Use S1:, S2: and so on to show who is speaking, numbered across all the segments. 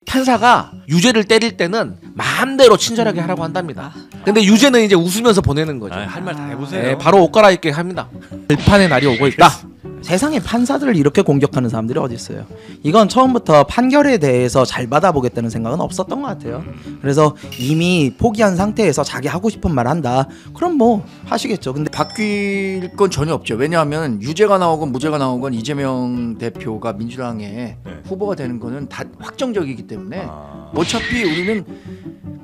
S1: 판사가 유죄를 때릴 때는 마음대로 친절하게 하라고 한답니다. 근데 유죄는 이제 웃으면서 보내는 거죠.
S2: 할 말 다 해보세요.
S1: 네, 바로 옷 갈아입게 합니다. 재판의 날이 오고 있다.
S3: 세상에 판사들을 이렇게 공격하는 사람들이 어디 있어요. 이건 처음부터 판결에 대해서 잘 받아보겠다는 생각은 없었던 것 같아요. 그래서 이미 포기한 상태에서 자기 하고 싶은 말 한다. 그럼 뭐 하시겠죠. 근데
S4: 바뀔 건 전혀 없죠. 왜냐하면 유죄가 나오건 무죄가 나오건 이재명 대표가 민주당의 후보가 되는 거는 다 확정적이기 때문에 어차피 우리는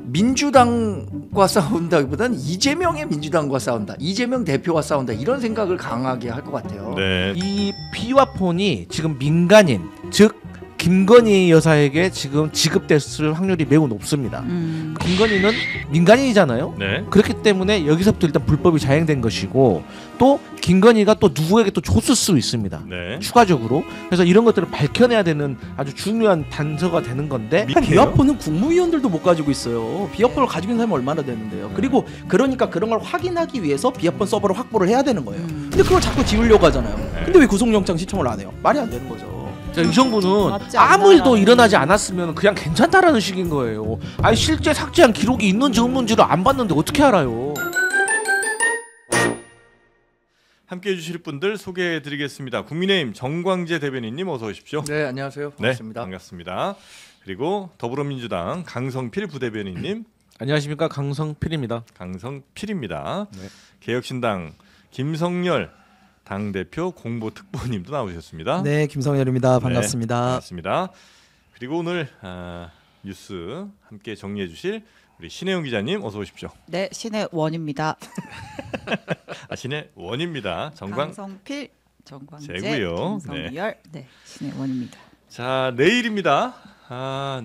S4: 민주당과 싸운다기보다는 이재명의 민주당과 싸운다, 이재명 대표와 싸운다, 이런 생각을 강하게 할 것 같아요.
S2: 네.
S1: 이 피와 폰이 지금 민간인, 즉 김건희 여사에게 지금 지급됐을 확률이 매우 높습니다. 김건희는 민간인이잖아요.
S2: 네.
S1: 그렇기 때문에 여기서부터 일단 불법이 자행된 것이고, 또 김건희가 또 누구에게 또 줬을 수 있습니다.
S2: 네.
S1: 추가적으로. 그래서 이런 것들을 밝혀내야 되는 아주 중요한 단서가 되는 건데,
S3: 비화폰은 국무위원들도 못 가지고 있어요. 비화폰을 가지고 있는 사람이 얼마나 되는데요. 그리고 그러니까 그런 걸 확인하기 위해서 비화폰 서버를 확보를 해야 되는 거예요. 근데 그걸 자꾸 지우려고 하잖아요. 근데 왜 구속영장 신청을 안 해요? 말이 안 되는 거죠.
S1: 이 정부는
S5: 맞지
S1: 아무 일도
S5: 않나라는
S1: 일어나지 않았으면 그냥 괜찮다라는 식인 거예요. 아니 실제 삭제한 기록이 있는지 없는지를 안 봤는데 어떻게 알아요?
S2: 함께해 주실 분들 소개해드리겠습니다. 국민의힘 정광재 대변인님 어서 오십시오.
S4: 네, 안녕하세요.
S2: 네,
S4: 반갑습니다.
S2: 반갑습니다. 그리고 더불어민주당 강성필 부대변인님.
S1: 안녕하십니까, 강성필입니다.
S2: 강성필입니다.
S1: 네.
S2: 개혁신당 김성열 당대표 공보특보님도 나오셨습니다.
S3: 네, 김성열입니다. 반갑습니다.
S2: 네, 반갑습니다. 그리고 오늘 뉴스 함께 정리해 주실 우리 신혜영 기자님 어서 오십시오.
S5: 네, 신의 원입니다.
S2: 신혜 원입니다.
S5: 강성필, 정광재,
S2: 재고요.
S5: 김성열, 네, 신의 원입니다.
S2: 자, 내일입니다.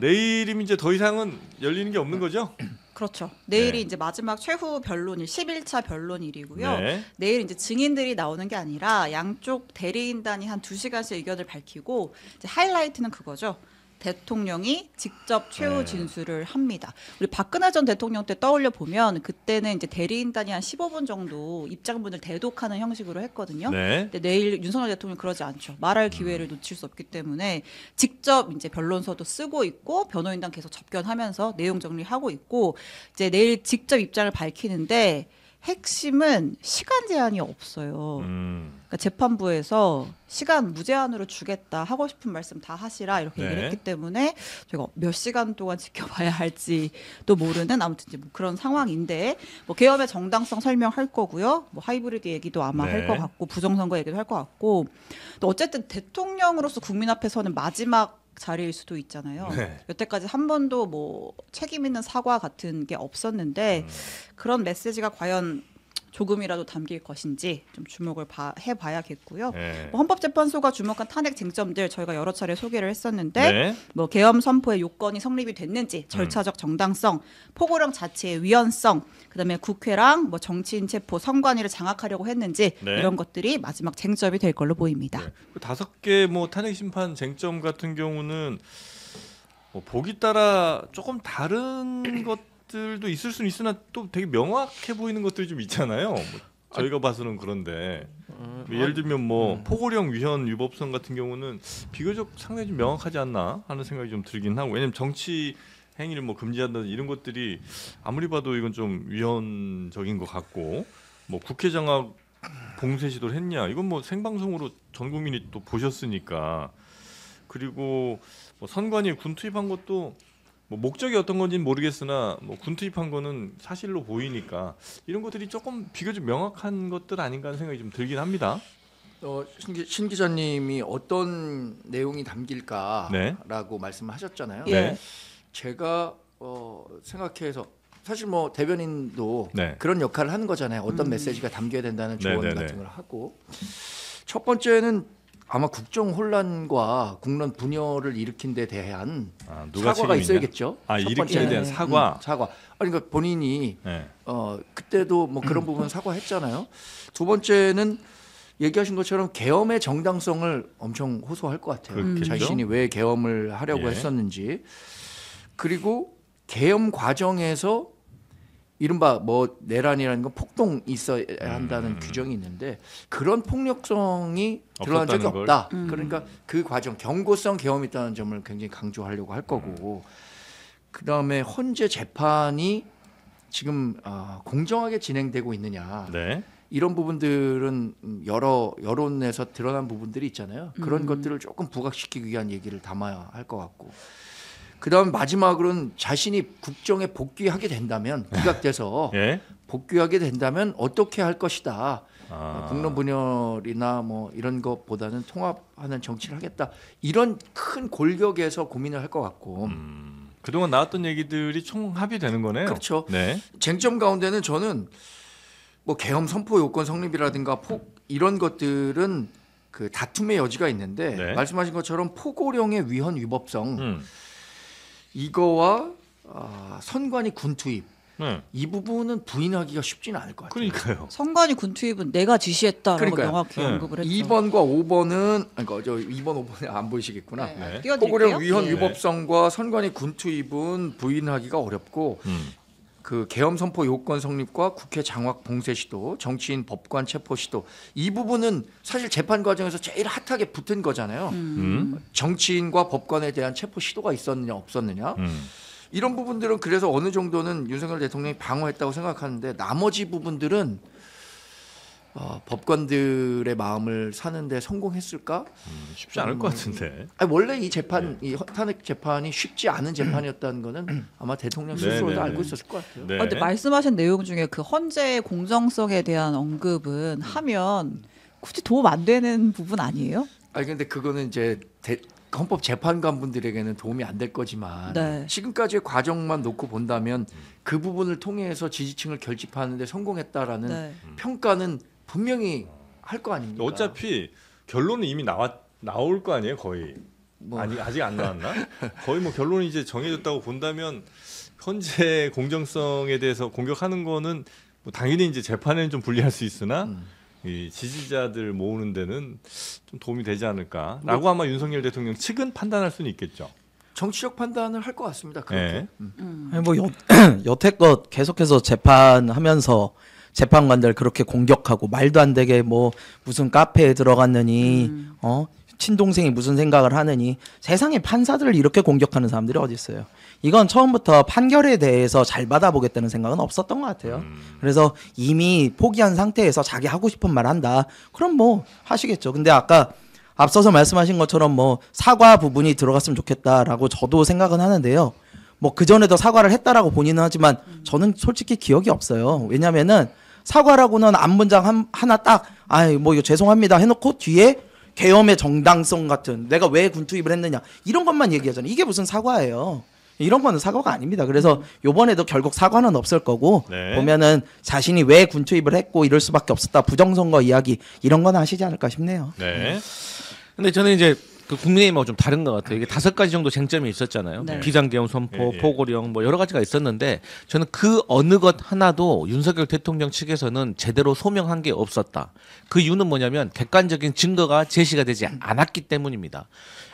S2: 내일이면 이제 더 이상은 열리는 게 없는 거죠?
S5: 그렇죠. 내일이
S2: 네.
S5: 이제 마지막 최후 변론일, 11차 변론일이고요.
S2: 네.
S5: 내일 이제 증인들이 나오는 게 아니라 양쪽 대리인단이 한 2시간씩 의견을 밝히고, 이제 하이라이트는 그거죠. 대통령이 직접 최후 진술을 합니다. 우리 박근혜 전 대통령 때 떠올려 보면 그때는 이제 대리인단이 한 15분 정도 입장문을 대독하는 형식으로 했거든요.
S2: 네.
S5: 근데 내일 윤석열 대통령 그러지 않죠. 말할 기회를 놓칠 수 없기 때문에 직접 이제 변론서도 쓰고 있고 변호인단 계속 접견하면서 내용 정리하고 있고, 이제 내일 직접 입장을 밝히는데 핵심은 시간 제한이 없어요. 그러니까 재판부에서 시간 무제한으로 주겠다, 하고 싶은 말씀 다 하시라 이렇게 얘기를 했기 때문에 저희가 몇 시간 동안 지켜봐야 할지도 모르는, 아무튼 이제 뭐 그런 상황인데, 뭐 계엄의 정당성 설명할 거고요. 뭐 하이브리드 얘기도 아마 할 것 같고, 부정선거 얘기도 할 것 같고, 또 어쨌든 대통령으로서 국민 앞에서는 마지막 자리일 수도 있잖아요.
S2: 네.
S5: 여태까지 한 번도 뭐 책임 있는 사과 같은 게 없었는데 그런 메시지가 과연 조금이라도 담길 것인지 좀 주목을 해봐야겠고요.
S2: 네.
S5: 뭐 헌법재판소가 주목한 탄핵 쟁점들 저희가 여러 차례 소개를 했었는데,
S2: 네.
S5: 뭐 계엄 선포의 요건이 성립이 됐는지, 절차적 정당성, 포고령 자체의 위헌성, 그다음에 국회랑 뭐 정치인 체포, 선관위를 장악하려고 했는지,
S2: 네.
S5: 이런 것들이 마지막 쟁점이 될 걸로 보입니다.
S2: 네. 그 5개 뭐 탄핵 심판 쟁점 같은 경우는 뭐 보기 따라 조금 다른 것들도 있을 수는 있으나 또 되게 명확해 보이는 것들이 좀 있잖아요. 뭐 저희가 봐서는 그런데 뭐 예를 들면 뭐 포고령 위헌 위법성 같은 경우는 비교적 상당히 좀 명확하지 않나 하는 생각이 좀 들긴 하고, 왜냐면 정치 행위를 뭐 금지한다는 이런 것들이 아무리 봐도 이건 좀 위헌적인 것 같고, 뭐 국회 장악 봉쇄 시도를 했냐, 이건 뭐 생방송으로 전 국민이 또 보셨으니까. 그리고 뭐 선관위 군 투입한 것도 뭐 목적이 어떤 건지는 모르겠으나 뭐 군 투입한 거는 사실로 보이니까 이런 것들이 조금 비교적 명확한 것들 아닌가 하는 생각이 좀 들긴 합니다.
S4: 신 기자님이 어떤 내용이 담길까라고
S2: 네.
S4: 말씀하셨잖아요.
S2: 네.
S4: 제가 생각해서 사실 뭐 대변인도
S2: 네.
S4: 그런 역할을 하는 거잖아요. 어떤 메시지가 담겨야 된다는 조언
S2: 네네네.
S4: 같은 걸 하고, 첫 번째는 아마 국정 혼란과 국론 분열을 일으킨 데 대한
S2: 누가
S4: 사과가
S2: 책임이냐?
S4: 있어야겠죠. 첫
S2: 일으키에 대한
S4: 번째는.
S2: 사과.
S4: 사과. 아니, 그러니까 본인이
S2: 네.
S4: 그때도 뭐 그런 부분 사과했잖아요. 두 번째는 얘기하신 것처럼 계엄의 정당성을 엄청 호소할 것 같아요.
S2: 그렇겠죠.
S4: 자신이 왜 계엄을 하려고
S2: 예.
S4: 했었는지. 그리고 계엄 과정에서 이른바 뭐 내란이라는 건 폭동 있어야 한다는 규정이 있는데 그런 폭력성이 드러난 적이
S2: 없었다는
S4: 없다. 그러니까 그 과정 경고성 계엄이 있다는 점을 굉장히 강조하려고 할 거고 그다음에 헌재 재판이 지금 공정하게 진행되고 있느냐
S2: 네.
S4: 이런 부분들은 여러 여론에서 드러난 부분들이 있잖아요. 그런 것들을 조금 부각시키기 위한 얘기를 담아야 할 것 같고 그다음 마지막으로는 자신이 국정에 복귀하게 된다면 기각돼서
S2: 예?
S4: 복귀하게 된다면 어떻게 할 것이다.
S2: 아.
S4: 국론 분열이나 뭐 이런 것보다는 통합하는 정치를 하겠다. 이런 큰 골격에서 고민을 할 것 같고
S2: 그동안 나왔던 얘기들이 총합이 되는 거네요.
S4: 그렇죠.
S2: 네.
S4: 쟁점 가운데는 저는 뭐 계엄 선포 요건 성립이라든가 이런 것들은 그 다툼의 여지가 있는데
S2: 네.
S4: 말씀하신 것처럼 포고령의 위헌 위법성 이거와 선관위 군 투입 이 부분은 부인하기가 쉽지는 않을 것 같아요.
S2: 그러니까요.
S5: 선관위 군 투입은 내가 지시했다라고
S4: 그러니까요.
S5: 명확히
S2: 네.
S5: 언급을 했죠.
S4: 2번과 5번은 그러니까 저 2번 5번이 안 보이시겠구나.
S5: 네.
S2: 네.
S5: 띄워드릴게요.
S4: 포고령 위헌
S5: 예.
S4: 위법성과 선관위 군 투입은 부인하기가 어렵고 그 계엄 선포 요건 성립과 국회 장악 봉쇄 시도, 정치인 법관 체포 시도 이 부분은 사실 재판 과정에서 제일 핫하게 붙은 거잖아요. 정치인과 법관에 대한 체포 시도가 있었느냐 없었느냐 이런 부분들은 그래서 어느 정도는 윤석열 대통령이 방어했다고 생각하는데 나머지 부분들은 법관들의 마음을 사는데 성공했을까?
S2: 쉽지 않을 것 같은데.
S4: 아니, 원래 이 재판, 이 탄핵 재판이 쉽지 않은 재판이었다는 거는 아마 대통령 스스로도
S2: 네, 네,
S4: 알고
S2: 네.
S4: 있었을 것 같아요.
S2: 네.
S5: 근데 말씀하신 내용 중에 그 헌재의 공정성에 대한 언급은 하면 굳이 도움 안 되는 부분 아니에요?
S4: 아니 근데 그거는 이제 헌법 재판관분들에게는 도움이 안 될 거지만
S5: 네.
S4: 지금까지의 과정만 놓고 본다면 그 부분을 통해서 지지층을 결집하는데 성공했다라는
S5: 네.
S4: 평가는 분명히 할 거 아닙니까?
S2: 어차피 결론은 이미 나올 거 아니에요, 거의.
S4: 뭐.
S2: 아니 아직 안 나왔나? 거의 뭐 결론이 이제 정해졌다고 본다면 현재 공정성에 대해서 공격하는 거는 뭐 당연히 이제 재판에는 좀 불리할 수 있으나 이 지지자들 모으는 데는 좀 도움이 되지 않을까라고 아마 윤석열 대통령 측은 판단할 수는 있겠죠.
S4: 정치적 판단을 할 것 같습니다. 그렇게.
S2: 네.
S3: 아니 뭐 여태껏 계속해서 재판하면서 재판관들 그렇게 공격하고 말도 안 되게 뭐 무슨 카페에 들어갔느니 친동생이 무슨 생각을 하느니 세상에 판사들을 이렇게 공격하는 사람들이 어디 있어요. 이건 처음부터 판결에 대해서 잘 받아보겠다는 생각은 없었던 것 같아요. 그래서 이미 포기한 상태에서 자기 하고 싶은 말 한다. 그럼 뭐 하시겠죠. 근데 아까 앞서서 말씀하신 것처럼 뭐 사과 부분이 들어갔으면 좋겠다라고 저도 생각은 하는데요. 뭐 그전에도 사과를 했다라고 본인은 하지만 저는 솔직히 기억이 없어요. 왜냐면은 사과라고는 앞문장 하나 딱 뭐 이거 죄송합니다 해놓고 뒤에 계엄의 정당성 같은 내가 왜 군 투입을 했느냐 이런 것만 얘기하잖아요. 이게 무슨 사과예요. 이런 거는 사과가 아닙니다. 그래서 요번에도 결국 사과는 없을 거고
S2: 네.
S3: 보면은 자신이 왜 군 투입을 했고 이럴 수밖에 없었다. 부정선거 이야기 이런 건 하시지 않을까 싶네요.
S2: 네.
S1: 근데 저는 이제 그 국민의힘하고 좀 다른 것 같아요. 이게 5가지 정도 쟁점이 있었잖아요.
S5: 네.
S1: 비상계엄 선포,
S2: 예, 예.
S1: 포고령 뭐 여러 가지가 있었는데 저는 그 어느 것 하나도 윤석열 대통령 측에서는 제대로 소명한 게 없었다. 그 이유는 뭐냐면 객관적인 증거가 제시가 되지 않았기 때문입니다.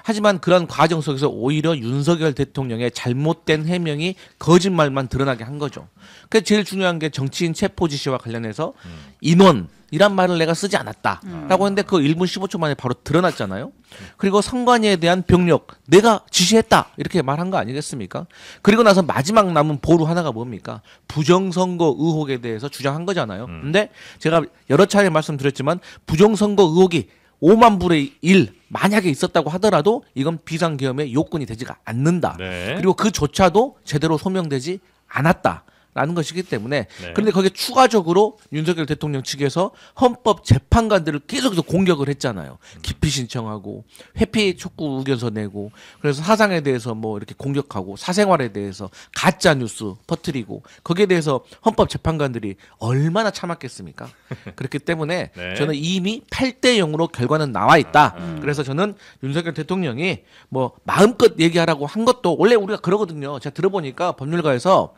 S1: 하지만 그런 과정 속에서 오히려 윤석열 대통령의 잘못된 해명이 거짓말만 드러나게 한 거죠. 그래서 제일 중요한 게 정치인 체포 지시와 관련해서 인원이란 말을 내가 쓰지 않았다라고 했는데 그 1분 15초 만에 바로 드러났잖아요. 그리고 선관위에 대한 병력 내가 지시했다 이렇게 말한 거 아니겠습니까? 그리고 나서 마지막 남은 보루 하나가 뭡니까? 부정선거 의혹에 대해서 주장한 거잖아요. 근데 제가 여러 차례 말씀드렸지만 부정선거 의혹이 5만 분의 1 만약에 있었다고 하더라도 이건 비상계엄의 요건이 되지가 않는다.
S2: 네.
S1: 그리고 그조차도 제대로 소명되지 않았다라는 것이기 때문에
S2: 네.
S1: 그런데 거기에 추가적으로 윤석열 대통령 측에서 헌법 재판관들을 계속해서 공격을 했잖아요. 기피 신청하고 회피 촉구 의견서 내고 그래서 사상에 대해서 뭐 이렇게 공격하고 사생활에 대해서 가짜 뉴스 퍼뜨리고 거기에 대해서 헌법 재판관들이 얼마나 참았겠습니까? 그렇기 때문에
S2: 네.
S1: 저는 이미 8대 0으로 결과는 나와 있다. 그래서 저는 윤석열 대통령이 뭐 마음껏 얘기하라고 한 것도 원래 우리가 그러거든요. 제가 들어보니까 법률가에서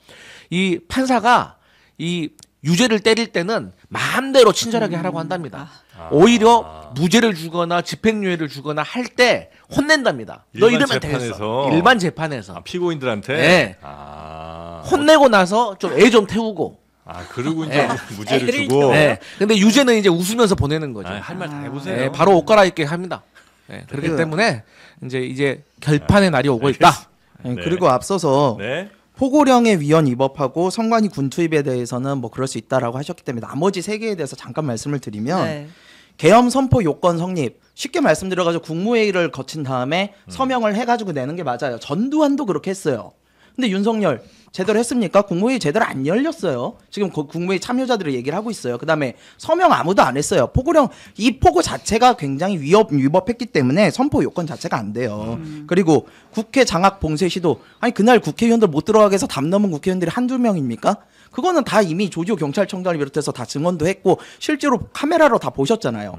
S1: 이 판사가 이 유죄를 때릴 때는 마음대로 친절하게 하라고 한답니다. 오히려 무죄를 주거나 집행유예를 주거나 할 때 혼낸답니다. 너
S2: 일반
S1: 이러면 되겠어.
S2: 재판에서?
S1: 일반 재판에서
S2: 피고인들한테
S1: 네.
S2: 아,
S1: 혼내고 나서 좀 애 좀 태우고
S2: 그리고 이제 무죄를
S5: 애를
S2: 주고
S1: 네. 근데 유죄는 이제 웃으면서 보내는 거죠.
S2: 할 말 다 해보세요.
S1: 네, 바로 옷 갈아입게 합니다. 네, 그렇기 때문에 이제 결판의 날이 오고 있다.
S3: 네,
S2: 네.
S3: 그리고 앞서서
S2: 네.
S3: 포고령의 위헌 위법하고 선관위 군 투입에 대해서는 뭐 그럴 수 있다라고 하셨기 때문에 나머지 세 개에 대해서 잠깐 말씀을 드리면
S5: 네.
S3: 계엄 선포 요건 성립 쉽게 말씀드려가지고 국무회의를 거친 다음에 서명을 해가지고 내는 게 맞아요. 전두환도 그렇게 했어요. 근데 윤석열 제대로 했습니까? 국무회의 제대로 안 열렸어요. 지금 국무회의 참여자들이 얘기를 하고 있어요. 그다음에 서명 아무도 안 했어요. 포고령 이 포고 자체가 굉장히 위법했기 때문에 선포 요건 자체가 안 돼요. 그리고 국회 장악 봉쇄 시도 아니 그날 국회의원들 못 들어가게 해서 담 넘은 국회의원들이 한두 명입니까? 그거는 다 이미 조지호 경찰청장을 비롯해서 다 증언도 했고 실제로 카메라로 다 보셨잖아요.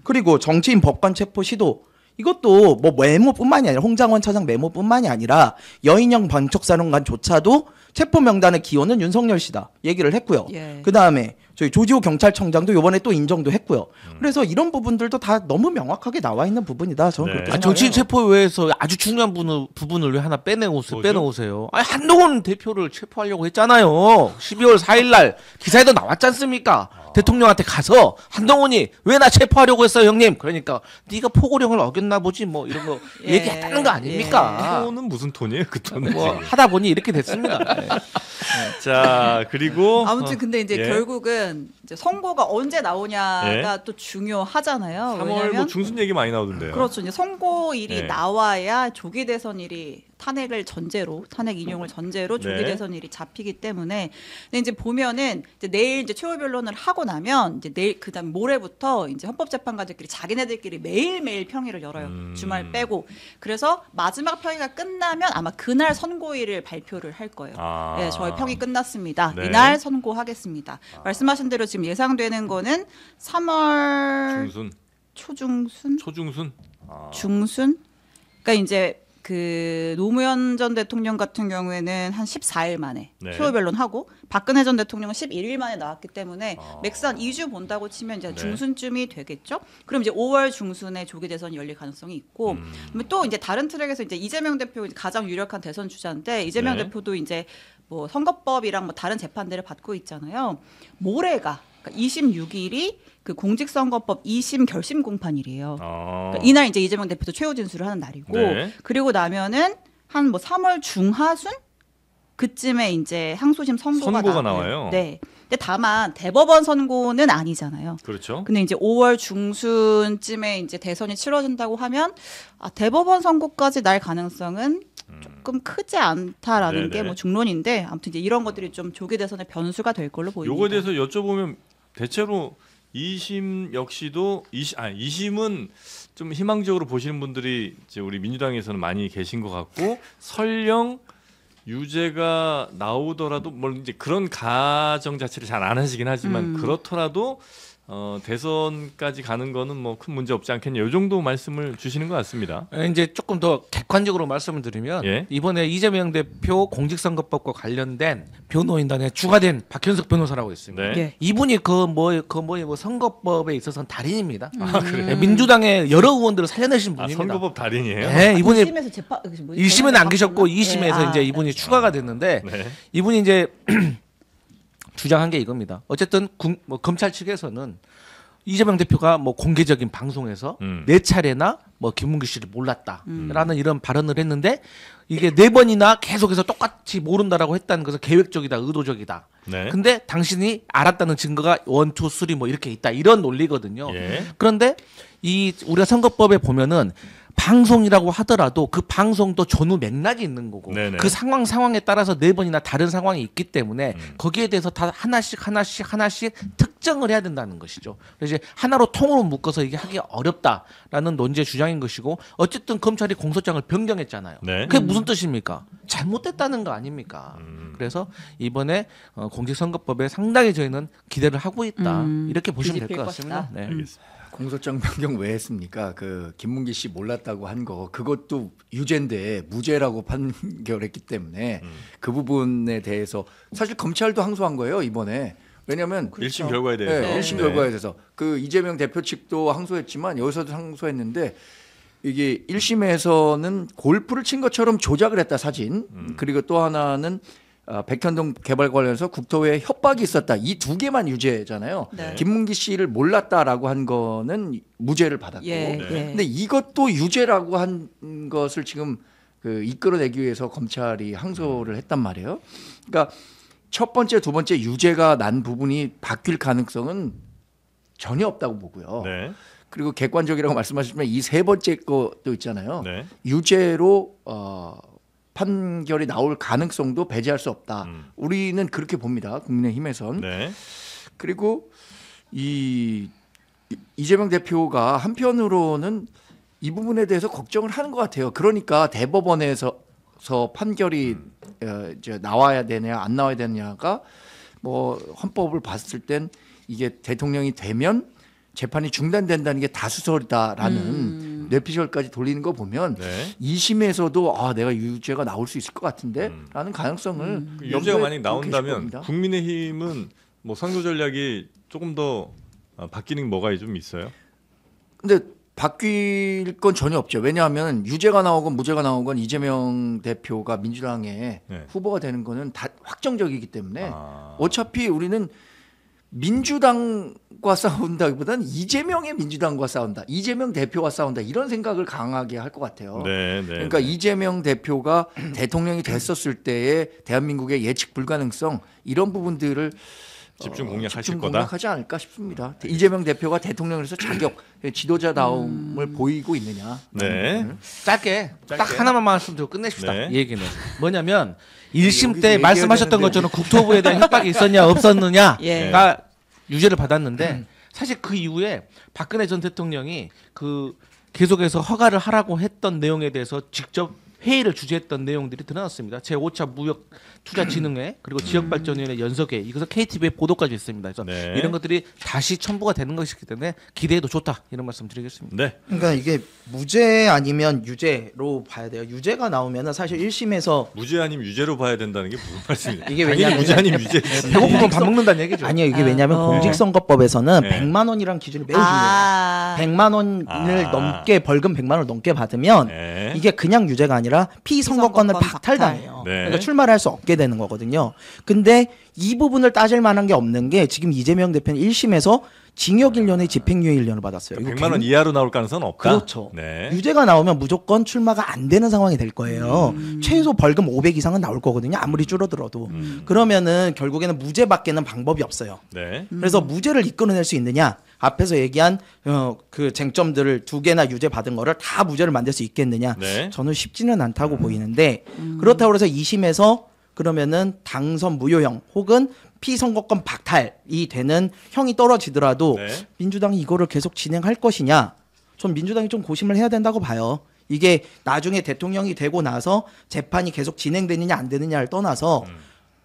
S3: 그리고 정치인 법관 체포 시도 이것도 뭐 메모뿐만이 아니라 홍장원 차장 메모뿐만이 아니라 여인영 방촉사령관조차도 체포 명단의 기원은 윤석열 씨다 얘기를 했고요.
S5: 예.
S3: 그 다음에 저희 조지호 경찰청장도 이번에 또 인정도 했고요. 그래서 이런 부분들도 다 너무 명확하게 나와 있는 부분이다. 저는
S2: 네.
S3: 그렇게
S1: 아니,
S3: 생각해요.
S1: 정치인 체포 외에서 아주 중요한 부분을 왜 하나 빼놓으세요? 아니, 한동훈 대표를 체포하려고 했잖아요. 12월 4일 날 기사에도 나왔지 않습니까? 대통령한테 가서 한동훈이 왜 나 체포하려고 했어요, 형님? 그러니까 네가 포고령을 어겼나 보지 뭐 이런 거
S5: 예.
S1: 얘기했다는 거 아닙니까?
S2: 톤은 무슨 톤이에요? 그 톤은
S1: 뭐
S2: 지금.
S1: 하다 보니 이렇게 됐습니다. 네.
S2: 자 그리고
S5: 아무튼 근데 이제
S2: 예.
S5: 결국은 이제 선고가 언제 나오냐가
S2: 예.
S5: 또 중요하잖아요.
S2: 3월 뭐
S5: 왜냐면
S2: 중순 얘기 많이 나오던데요.
S5: 그렇죠. 이제 선고일이
S2: 네.
S5: 나와야 조기 대선일이 탄핵 인용을 전제로 조기
S2: 네.
S5: 대선일이 잡히기 때문에 근데 이제 보면은 이제 내일 이제 최후 변론을 하고 나면 이제 내일 그다음 모레부터 이제 헌법재판관들끼리 자기네들끼리 매일매일 평의를 열어요. 주말 빼고. 그래서 마지막 평의가 끝나면 아마 그날 선고일을 발표를 할 거예요. 네, 저희 평이 끝났습니다.
S2: 네.
S5: 이날 선고하겠습니다. 말씀하신 대로 지금 예상되는 거는 3월
S2: 중순,
S5: 초중순,
S2: 초중순.
S5: 중순. 그러니까 이제 그 노무현 전 대통령 같은 경우에는 한 14일 만에
S2: 네.
S5: 최후 변론하고 박근혜 전 대통령은 11일 만에 나왔기 때문에 맥스 한 2주 본다고 치면 이제
S2: 네.
S5: 중순쯤이 되겠죠. 그럼 이제 5월 중순에 조기 대선이 열릴 가능성이 있고 그다음에 또 이제 다른 트랙에서 이제 이재명 대표 가장 유력한 대선 주자인데 이재명
S2: 네.
S5: 대표도 이제 뭐 선거법이랑 뭐 다른 재판들을 받고 있잖아요. 모레가 그러니까 26일이 그 공직선거법 2심 결심 공판일이에요. 그러니까 이날 이제 이재명 대표도 최후 진술을 하는 날이고
S2: 네.
S5: 그리고 나면은 한 뭐 3월 중하순 그쯤에 이제 항소심 선고가
S2: 나와요.
S5: 네. 근데 다만 대법원 선고는 아니잖아요.
S2: 그렇죠.
S5: 근데 이제 5월 중순쯤에 이제 대선이 치러진다고 하면 대법원 선고까지 날 가능성은 조금 크지 않다라는 게
S2: 네네.
S5: 뭐 중론인데 아무튼 이제 이런 것들이 좀 조기 대선의 변수가 될 걸로 보입니다.
S2: 요거에 대해서 여쭤보면 대체로 2심 역시도 2심은 좀 희망적으로 보시는 분들이 이제 우리 민주당에서는 많이 계신 것 같고 설령 유죄가 나오더라도 뭐 이제 그런 가정 자체를 잘 안 하시긴 하지만 그렇더라도 대선까지 가는 거는 뭐 큰 문제 없지 않겠냐. 요 정도 말씀을 주시는 것 같습니다.
S1: 이제 조금 더 객관적으로 말씀을 드리면
S2: 예.
S1: 이번에 이재명 대표 공직선거법과 관련된 변호인단에 추가된 박현석 변호사라고 있습니다.
S2: 네.
S5: 예.
S1: 이분이 뭐 선거법에 있어서는 달인입니다.
S2: 그래요?
S1: 네, 민주당의 여러 의원들을 살려내신 분입니다.
S2: 선거법 달인이에요?
S1: 네, 이분이
S5: 1심에서 재판
S1: 1심은 안 계셨고 2심에서 이제 이분이 추가가 됐는데
S2: 네.
S1: 이분이 이제 주장한 게 이겁니다. 어쨌든 뭐 검찰 측에서는 이재명 대표가 뭐 공개적인 방송에서 네 차례나 뭐 김문기 씨를 몰랐다라는 이런 발언을 했는데 이게 4번이나 계속해서 똑같이 모른다라고 했다는 것은 계획적이다, 의도적이다.
S2: 네.
S1: 근데 당신이 알았다는 증거가 1, 2, 3 뭐 이렇게 있다 이런 논리거든요.
S2: 예.
S1: 그런데 우리가 선거법에 보면은 방송이라고 하더라도 그 방송도 전후 맥락이 있는 거고
S2: 네네.
S1: 그 상황에 따라서 4번이나 다른 상황이 있기 때문에 거기에 대해서 다 하나씩 특정을 해야 된다는 것이죠. 그래서 이제 하나로 통으로 묶어서 이게 하기 어렵다라는 논지의 주장인 것이고 어쨌든 검찰이 공소장을 변경했잖아요.
S2: 네.
S1: 그게 무슨 뜻입니까? 잘못됐다는 거 아닙니까? 그래서 이번에 공직선거법에 상당히 저희는 기대를 하고 있다. 이렇게 보시면 될
S5: 뒤집힐
S1: 것 같습니다.
S5: 것이다.
S1: 네.
S2: 알겠습니다.
S4: 공소장 변경 왜 했습니까? 그 김문기 씨 몰랐다고 한 거 그것도 유죄인데 무죄라고 판결했기 때문에 그 부분에 대해서 사실 검찰도 항소한 거예요 이번에. 왜냐하면
S2: 1심 결과에 대해서.
S4: 네, 1심 결과에 대해서 그 이재명 대표 측도 항소했지만 여기서도 항소했는데 이게 1심에서는 골프를 친 것처럼 조작을 했다 사진. 그리고 또 하나는 백현동 개발 관련해서 국토부에 협박이 있었다. 이 두 개만 유죄잖아요.
S5: 네.
S4: 김문기 씨를 몰랐다라고 한 거는 무죄를 받았고,
S5: 예, 예.
S4: 근데 이것도 유죄라고 한 것을 지금 그 이끌어내기 위해서 검찰이 항소를 했단 말이에요. 그러니까 첫 번째, 두 번째 유죄가 난 부분이 바뀔 가능성은 전혀 없다고 보고요.
S2: 네.
S4: 그리고 객관적이라고 말씀하셨지만 이 세 번째 것도 있잖아요.
S2: 네.
S4: 유죄로 판결이 나올 가능성도 배제할 수 없다. 우리는 그렇게 봅니다. 국민의힘에선.
S2: 네.
S4: 그리고 이재명 대표가 한편으로는 이 부분에 대해서 걱정을 하는 것 같아요. 그러니까 대법원에서 판결이 이제 나와야 되냐 안 나와야 되냐가 뭐 헌법을 봤을 땐 이게 대통령이 되면 재판이 중단된다는 게 다수설이다라는 뇌피셜까지 돌리는 거 보면
S2: 네.
S4: 2심에서도 내가 유죄가 나올 수 있을 것 같은데라는 가능성을
S2: 그 유죄가 만약
S4: 염두에 두고 계실
S2: 나온다면
S4: 겁니다.
S2: 국민의힘은 뭐 선거 전략이 조금 더 바뀌는 뭐가 좀 있어요?
S4: 근데 바뀔 건 전혀 없죠. 왜냐하면 유죄가 나오건 무죄가 나오건 이재명 대표가 민주당의
S2: 네.
S4: 후보가 되는 거는 다 확정적이기 때문에
S2: 아.
S4: 어차피 우리는 민주당과 싸운다기보다는 이재명의 민주당과 싸운다. 이재명 대표와 싸운다. 이런 생각을 강하게 할 것 같아요.
S2: 네, 네.
S4: 그러니까 이재명 대표가 대통령이 됐었을 때의 대한민국의 예측 불가능성 이런 부분들을
S2: 집중 공략하실
S4: 집중
S2: 거다.
S4: 공략하지 않을까 싶습니다. 이재명 대표가 대통령에서 자격 지도자다움을 보이고 있느냐.
S2: 네.
S1: 짧게 딱 하나만 말씀드리고 끝내십시다.
S2: 네.
S1: 이 얘기는 뭐냐면 1심
S4: 여기서
S1: 때
S4: 얘기해야
S1: 말씀하셨던
S4: 되는데.
S1: 것처럼 국토부에 대한 협박이 있었냐 없었느냐가
S5: 예.
S1: 유죄를 받았는데 사실 그 이후에 박근혜 전 대통령이 그 계속해서 허가를 하라고 했던 내용에 대해서 직접 회의를 주재했던 내용들이 드러났습니다. 제5차 무역투자진흥회 그리고 지역발전위원회 연석회 이것은 KTV에 보도까지 있습니다. 그래서
S2: 네.
S1: 이런 것들이 다시 첨부가 되는 것이기 때문에 기대해도 좋다 이런 말씀 드리겠습니다.
S2: 네.
S3: 그러니까 이게 무죄 아니면 유죄로 봐야 돼요. 유죄가 나오면은 사실 1심에서
S2: 무죄 아니면 유죄로 봐야 된다는 게 무슨 말씀이에요?
S3: 이게
S2: 당연히
S3: 왜냐면-
S2: 무죄 아니면 유죄.
S1: 배고프면 밥 먹는다는 얘기죠.
S3: 아니요 이게 왜냐하면
S5: 어.
S3: 공직선거법에서는
S2: 네.
S3: 100만 원이라는 기준이 매우 중요해요. 100만 원을
S2: 아.
S3: 넘게 벌금 100만 원을 넘게 받으면
S2: 네.
S3: 이게 그냥 유죄가 아니라 피선거권을
S5: 피선거권
S3: 박탈당해요.
S2: 네.
S3: 그러니까 출마를 할 수 없게 되는 거거든요. 근데 이 부분을 따질 만한 게 없는 게 지금 이재명 대표는 1심에서 징역 1년에 집행유예 1년을 받았어요. 이거
S2: 100만 원 이하로 나올 가능성은 없다.
S3: 그렇죠.
S2: 네.
S3: 유죄가 나오면 무조건 출마가 안 되는 상황이 될 거예요. 최소 벌금 500 이상은 나올 거거든요. 아무리 줄어들어도. 그러면은 결국에는 무죄밖에는 방법이 없어요.
S2: 네.
S3: 그래서 무죄를 이끌어낼 수 있느냐? 앞에서 얘기한 그 쟁점들을 두 개나 유죄 받은 거를 다 무죄를 만들 수 있겠느냐?
S2: 네.
S3: 저는 쉽지는 않다고 보이는데 그렇다고 해서 2심에서 그러면은 당선 무효형 혹은 피선거권 박탈이 되는 형이 떨어지더라도
S2: 네.
S3: 민주당이 이거를 계속 진행할 것이냐? 전 민주당이 좀 고심을 해야 된다고 봐요. 이게 나중에 대통령이 되고 나서 재판이 계속 진행되느냐 안 되느냐를 떠나서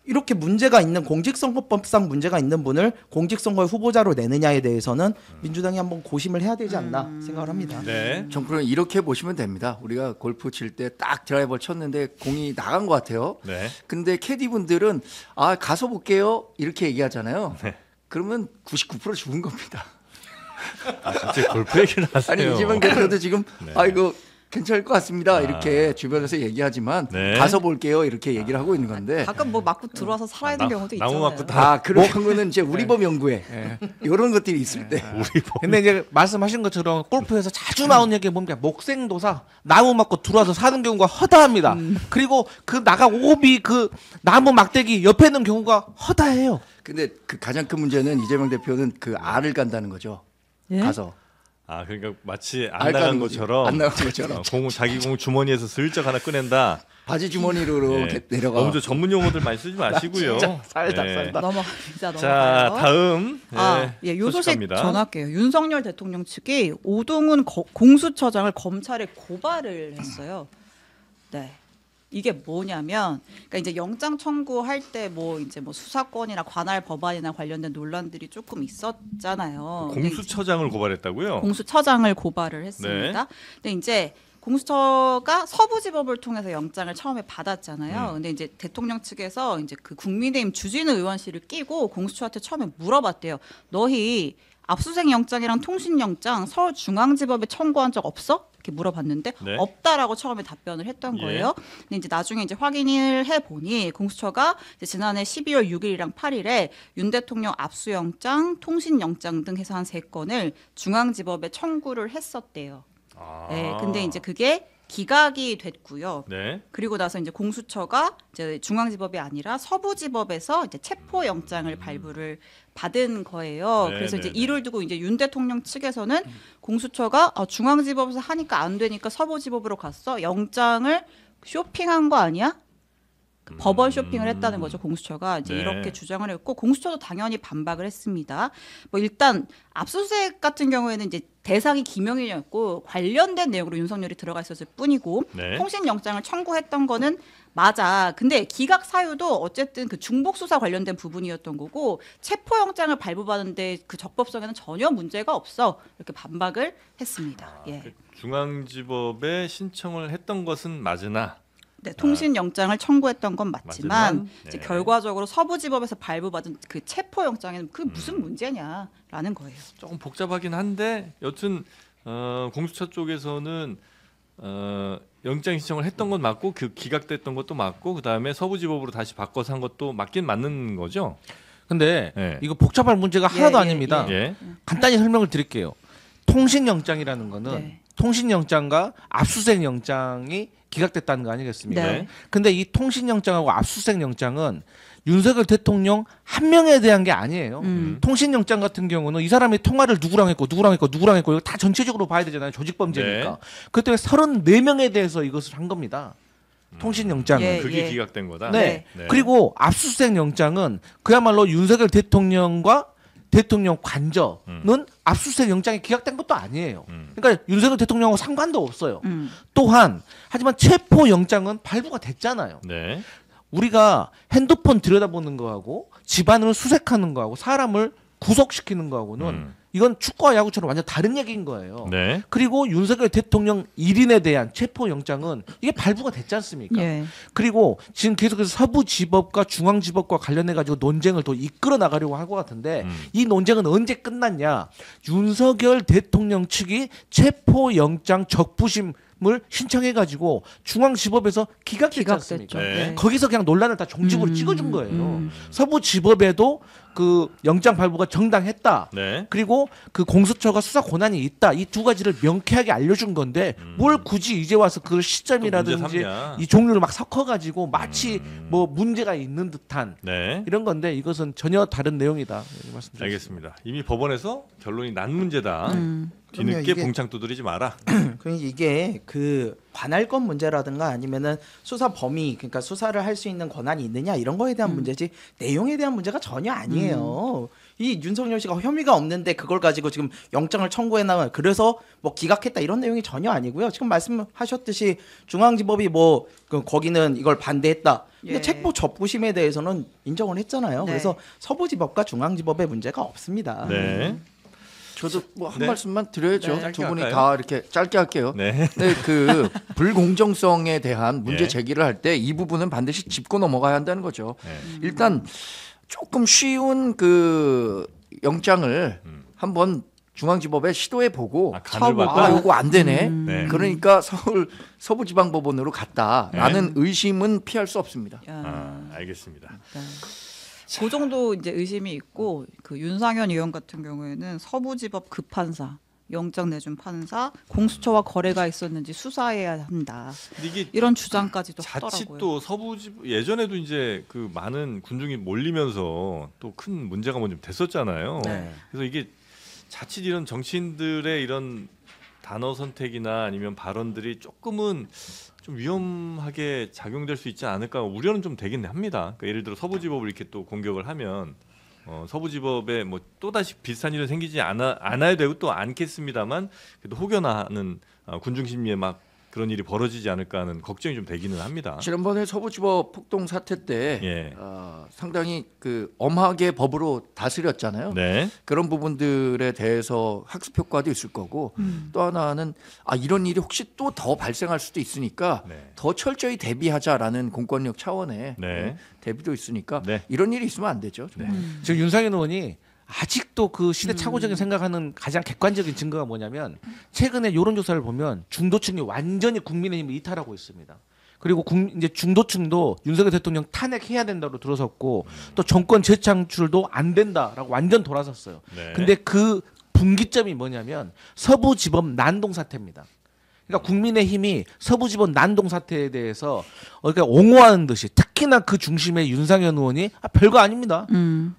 S3: 이렇게 문제가 있는 공직선거법상 문제가 있는 분을 공직선거의 후보자로 내느냐에 대해서는 민주당이 한번 고심을 해야 되지 않나 생각을 합니다.
S2: 네.
S4: 정프로는 이렇게 보시면 됩니다. 우리가 골프 칠 때 딱 드라이버를 쳤는데 공이 나간 것 같아요.
S2: 네.
S4: 근데 캐디분들은 가서 볼게요 이렇게 얘기하잖아요.
S2: 네.
S4: 그러면 99% 죽은 겁니다.
S2: 갑자기 골프 얘기를 하세요.
S4: 아니 이재명 대표도 지금
S2: 네.
S4: 이거 괜찮을 것 같습니다 이렇게 주변에서 얘기하지만
S2: 네.
S4: 가서 볼게요 이렇게 얘기를 하고 있는 건데
S5: 가끔 뭐 맞고 들어와서 살아있는 경우도 있잖아요.
S2: 나무 맞고 다
S4: 그런 경우는 이제 우리 법 연구에 이런 것들이 있을 때
S2: 우리 뭐
S1: 근데 이제 말씀하신 것처럼 골프에서 자주 나오는 얘기가 뭡니까? 목생도사 나무 맞고 들어와서 사는 경우가 허다합니다. 그리고 그 나가 오비 그 나무 막대기 옆에 있는 경우가 허다해요.
S4: 근데 그 가장 큰 문제는 이재명 대표는 그 알을 간다는 거죠.
S5: 예?
S4: 가서
S2: 그러니까 마치 안
S4: 알
S2: 나간
S4: 까는 거지.
S2: 것처럼
S4: 안 나간 것처럼.
S2: 자기 공 주머니에서 슬쩍 하나 꺼낸다.
S4: 바지 주머니로
S2: 예.
S4: 이렇게 내려가.
S2: 너무 전문 용어들 많이 쓰지 마시고요.
S3: 살다
S2: 네.
S3: 살다.
S5: 넘어갑니다.
S2: 자, 다음
S5: 요 소식
S2: 소식합니다.
S5: 전할게요. 윤석열 대통령 측이 오동훈 공수처장을 검찰에 고발을 했어요. 네. 이게 뭐냐면, 그러니까 이제 영장 청구할 때 뭐 이제 뭐 수사권이나 관할 법안이나 관련된 논란들이 조금 있었잖아요. 근데
S2: 공수처장을 고발했다고요?
S5: 공수처장을 고발을 했습니다. 근데 이제 공수처가 서부지법을 통해서 영장을 처음에 받았잖아요. 근데 이제 대통령 측에서 이제 그 국민의힘 주진우 의원실을 끼고 공수처한테 처음에 물어봤대요. 너희 압수수색 영장이랑 통신영장 서울중앙지법에 청구한 적 없어? 이렇게 물어봤는데
S2: 네.
S5: 없다라고 처음에 답변을 했던
S2: 예.
S5: 거예요. 근데 이제 나중에 이제 확인을 해 보니 공수처가 이제 지난해 12월 6일이랑 8일에 윤 대통령 압수영장, 통신영장 등 해서 한 3건을 중앙지법에 청구를 했었대요.
S2: 아.
S5: 네, 근데 이제 그게 기각이 됐고요.
S2: 네.
S5: 그리고 나서 이제 공수처가 이제 중앙지법이 아니라 서부지법에서 이제 체포영장을 발부를 받은 거예요.
S2: 네,
S5: 그래서
S2: 네,
S5: 이제
S2: 네.
S5: 이를 두고 이제 윤 대통령 측에서는 공수처가 중앙지법에서 하니까 안 되니까 서부지법으로 갔어. 영장을 쇼핑한 거 아니야? 그 법원 쇼핑을 했다는 거죠. 공수처가 이제
S2: 네.
S5: 이렇게 주장을 했고 공수처도 당연히 반박을 했습니다. 뭐 일단 압수수색 같은 경우에는 이제 대상이 김영인이었고 관련된 내용으로 윤석열이 들어가 있었을 뿐이고
S2: 네.
S5: 통신영장을 청구했던 거는 맞아. 근데 기각 사유도 어쨌든 그 중복 수사 관련된 부분이었던 거고 체포영장을 발부받는데 그 적법성에는 전혀 문제가 없어. 이렇게 반박을 했습니다. 예.
S2: 그 중앙지법에 신청을 했던 것은 맞으나
S5: 네, 통신영장을 청구했던 건 맞지만
S2: 맞지만,
S5: 이제
S2: 네.
S5: 결과적으로 서부지법에서 발부받은 그 체포영장에는 그게 무슨 문제냐라는 거예요.
S2: 조금 복잡하긴 한데 여튼 공수처 쪽에서는 영장 신청을 했던 건 맞고 그 기각됐던 것도 맞고 그 다음에 서부지법으로 다시 바꿔서 한 것도 맞긴 맞는 거죠.
S1: 근데
S2: 네.
S1: 이거 복잡할 문제가 하나도
S5: 예,
S1: 아닙니다.
S2: 예.
S1: 간단히 설명을 드릴게요. 통신영장이라는 거는
S5: 네.
S1: 통신영장과 압수수색영장이 기각됐다는 거 아니겠습니까?
S5: 네.
S1: 근데 이 통신영장하고 압수수색영장은 윤석열 대통령 한 명에 대한 게 아니에요. 통신영장 같은 경우는 이 사람이 통화를 누구랑 했고 이거 다 전체적으로 봐야 되잖아요. 조직범죄니까.
S2: 네.
S1: 그 때문에 34명에 대해서 이것을 한 겁니다. 통신영장은.
S5: 예.
S2: 그게 기각된 거다.
S1: 네.
S2: 네.
S1: 그리고 압수수색영장은 그야말로 윤석열 대통령과 대통령 관저는 압수수색 영장이 기각된 것도 아니에요. 그러니까 윤석열 대통령하고 상관도 없어요. 또한 하지만 체포 영장은 발부가 됐잖아요.
S2: 네.
S1: 우리가 핸드폰 들여다보는 거하고 집안을 수색하는 거하고 사람을 구속시키는 거하고는 이건 축구와 야구처럼 완전 다른 얘기인 거예요.
S2: 네.
S1: 그리고 윤석열 대통령 1인에 대한 체포 영장은 이게 발부가 됐지 않습니까?
S5: 예.
S1: 그리고 지금 계속해서 서부지법과 중앙지법과 관련해 가지고 논쟁을 더 이끌어 나가려고 할 것 같은데 이 논쟁은 언제 끝났냐? 윤석열 대통령 측이 체포 영장 적부심을 신청해 가지고 중앙지법에서 기각됐지 않습니까?
S2: 네.
S5: 네.
S1: 거기서 그냥 논란을 다 종집으로 찍어준 거예요. 서부지법에도 그 영장 발부가 정당했다.
S2: 네.
S1: 그리고 그 공수처가 수사 권한이 있다. 이 두 가지를 명쾌하게 알려준 건데 뭘 굳이 이제 와서 그
S2: 또 문제
S1: 시점이라든지
S2: 삼냐.
S1: 이 종류를 막 섞어가지고 마치 뭐 문제가 있는 듯한
S2: 네.
S1: 이런 건데 이것은 전혀 다른 내용이다. 이렇게 말씀드리겠습니다.
S2: 알겠습니다. 이미 법원에서 결론이 난 문제다.
S3: 그럼요,
S2: 뒤늦게
S3: 이게-
S2: 봉창 두드리지 마라.
S3: 그러니까 이게 그 관할권 문제라든가 아니면은 수사 범위 그러니까 수사를 할 수 있는 권한이 있느냐 이런 거에 대한 문제지 내용에 대한 문제가 전혀 아니에요. 이 윤석열 씨가 혐의가 없는데 그걸 가지고 지금 영장을 청구해 나가 그래서 뭐 기각했다 이런 내용이 전혀 아니고요. 지금 말씀하셨듯이 중앙지법이 뭐 거기는 이걸 반대했다. 근데
S5: 예.
S3: 체포 접부심에 대해서는 인정을 했잖아요.
S5: 네.
S3: 그래서 서부지법과 중앙지법의 문제가 없습니다.
S2: 네.
S4: 저도 뭐 한
S2: 네.
S4: 말씀만 드려야죠.
S5: 네.
S4: 두 분이
S2: 짧게
S4: 다 이렇게 짧게 할게요.
S2: 네.
S4: 네, 그 불공정성에 대한 문제
S2: 예.
S4: 제기를 할 때 이 부분은 반드시 짚고 넘어가야 한다는 거죠.
S2: 네.
S4: 일단 조금 쉬운 그 영장을 한번 중앙지법에 시도해 보고
S2: 아, 간을
S4: 아,
S2: 봤다?
S4: 요거 안 되네.
S2: 네.
S4: 그러니까 서울 서부지방법원으로 갔다라는 의심은 피할 수 없습니다.
S5: 야.
S2: 아, 알겠습니다.
S5: 그 정도 이제 의심이 있고 그 윤상현 의원 같은 경우에는 서부지법 급판사, 영장 내준 판사, 공수처와 거래가 있었는지 수사해야 한다.
S2: 근데 이게
S5: 이런 주장까지도
S2: 자칫
S5: 하더라고요.
S2: 또 서부지법 예전에도 이제 그 많은 군중이 몰리면서 또 큰 문제가 뭐 좀 됐었잖아요.
S3: 네.
S2: 그래서 이게 자칫 이런 정치인들의 이런 단어 선택이나 아니면 발언들이 조금은 좀 위험하게 작용될 수 있지 않을까 우려는 좀 되긴 합니다. 그러니까 예를 들어 서부지법을 이렇게 또 공격을 하면 서부지법에 뭐 또다시 비슷한 일은 생기지 않아야 되고 또 않겠습니다만 그래도 혹여나는 군중 심리에 막 그런 일이 벌어지지 않을까 하는 걱정이 좀 되기는 합니다.
S4: 지난번에 서부지법 폭동 사태 때
S2: 예.
S4: 상당히 그 엄하게 법으로 다스렸잖아요.
S2: 네.
S4: 그런 부분들에 대해서 학습 효과도 있을 거고 또 하나는 이런 일이 혹시 또 더 발생할 수도 있으니까
S2: 네.
S4: 더 철저히 대비하자라는 공권력 차원의
S2: 네.
S4: 대비도 있으니까
S2: 네.
S4: 이런 일이 있으면 안 되죠.
S2: 네.
S1: 지금 윤상현 의원이 아직도 그 시대착오적인 생각하는 가장 객관적인 증거가 뭐냐면 최근에 여론조사를 보면 중도층이 완전히 국민의힘을 이탈하고 있습니다. 그리고 이제 중도층도 윤석열 대통령 탄핵해야 된다고 들어섰고 또 정권 재창출도 안 된다라고 완전 돌아섰어요.
S2: 네.
S1: 근데 그 분기점이 뭐냐면 서부지법 난동 사태입니다. 그러니까 국민의힘이 서부지법 난동 사태에 대해서 그러니까 옹호하는 듯이 특히나 그 중심에 윤상현 의원이 별거 아닙니다.